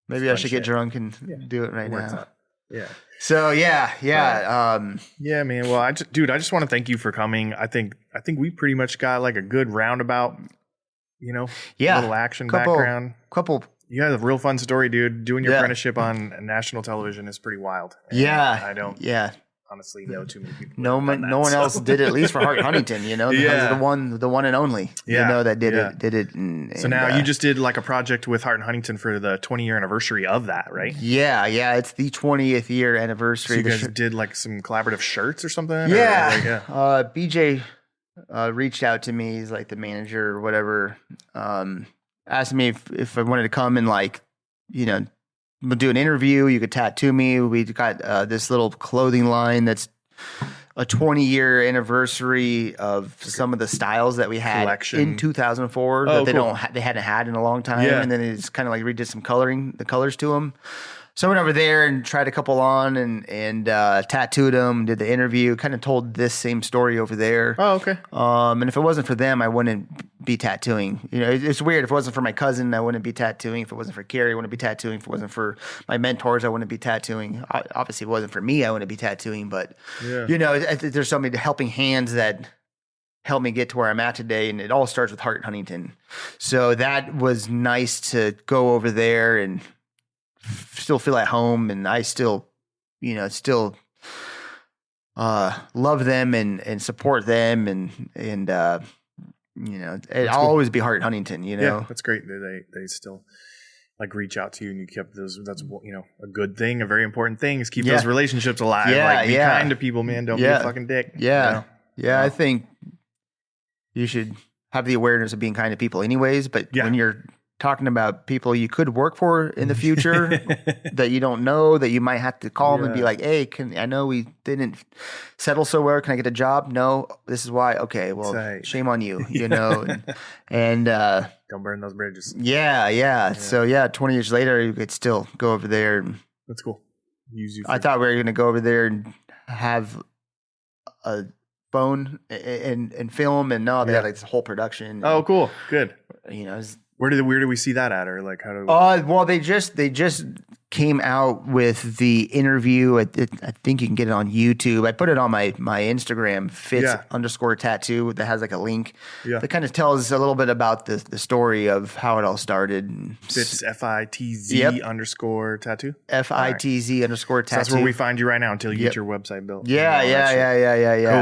Maybe I should get drunk and do it right now. Yeah. So yeah. Man. Well, I just want to thank you for coming. I think we pretty much got a good roundabout, little action background. You had a real fun story, dude. Doing your apprenticeship on national television is pretty wild. And I don't. Honestly, know too many people. No one else did it, at least for Hart Huntington, because the one and only, that did it. And, so now you just did a project with Hart Huntington for the 20-year anniversary of that, right? Yeah. It's the 20th year anniversary. So you guys did some collaborative shirts or something? Yeah. BJ reached out to me. He's the manager or whatever. Asked me if I wanted to come and we'll do an interview. You could tattoo me. We got this little clothing line that's a 20-year anniversary of some of the styles that we had in 2004 that they hadn't had in a long time. And then it's kind of redid some the colors to them. So I went over there and tried a couple on and tattooed them, did the interview, kind of told this same story over there. Oh, okay. And if it wasn't for them, I wouldn't be tattooing. You know, it's weird. If it wasn't for my cousin, I wouldn't be tattooing. If it wasn't for Carrie, I wouldn't be tattooing. If it wasn't for my mentors, I wouldn't be tattooing. Obviously, if it wasn't for me, I wouldn't be tattooing. But, you know, there's so many helping hands that helped me get to where I'm at today. And it all starts with Hart Huntington. So that was nice to go over there and still feel at home. And I still, you know, love them and support them and you know, I'll always be Hart Huntington, you know. Yeah, that's great. They still like reach out to you and you kept those. That's, you know, a good thing, a very important thing is keep those relationships alive. Yeah, like be kind to people, man. Don't be a fucking dick. Yeah. You know? I think you should have the awareness of being kind to people anyways, but when you're talking about people you could work for in the future that you don't know, that you might have to call them and be like, hey, I know we didn't settle so well. Can I get a job? No, this is why. Okay, well, shame on you, you know, and don't burn those bridges. Yeah. So 20 years later, you could still go over there. And that's cool. I thought we were going to go over there and have a phone and film, and no, they had like this whole production. Oh, cool. Good. You know, where do we see that at, or like how do? Well, they just came out with the interview. I think you can get it on YouTube. I put it on my Instagram, Fitz_tattoo, that has like a link that kind of tells a little bit about the story of how it all started. Fitz FITZ underscore tattoo. FITZ underscore tattoo. So that's where we find you right now until you get your website built. Yeah.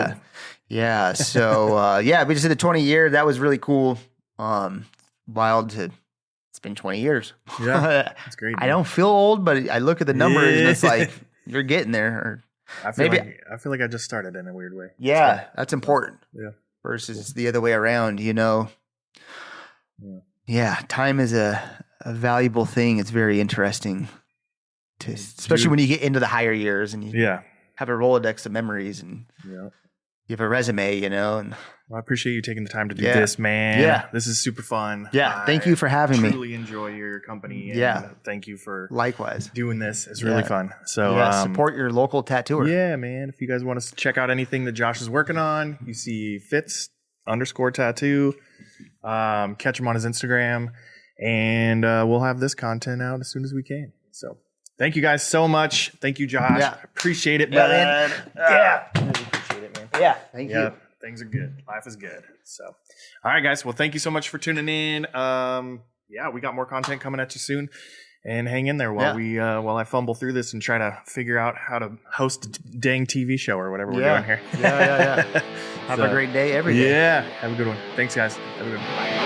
Cool. Yeah. So we just did the 20 year. That was really cool. Wild it's been 20 years. Yeah, that's great. I don't feel old, but I look at the numbers and it's like you're getting there. I feel like I just started in a weird way. Yeah, that's important. Yeah, versus the other way around. You know. Yeah, time is a valuable thing. It's very interesting, especially when you get into the higher years and you have a Rolodex of memories and you have a resume. You know, and. Well, I appreciate you taking the time to do this, man. Yeah. This is super fun. Yeah. Thank you for having me. I truly enjoy your company. And thank you for likewise doing this. It's really fun. So support your local tattooer. Yeah, man. If you guys want to check out anything that Josh is working on, you see Fitz_tattoo. Catch him on his Instagram. And we'll have this content out as soon as we can. So thank you guys so much. Thank you, Josh. Yeah. Appreciate it, man. Really appreciate it, man. Yeah. Thank you. Things are good. Life is good. So, all right, guys. Well, thank you so much for tuning in. We got more content coming at you soon, and hang in there while I fumble through this and try to figure out how to host a dang TV show or whatever we're doing here. Have a great day every day. Yeah. Have a good one. Thanks, guys. Have a good one. Bye.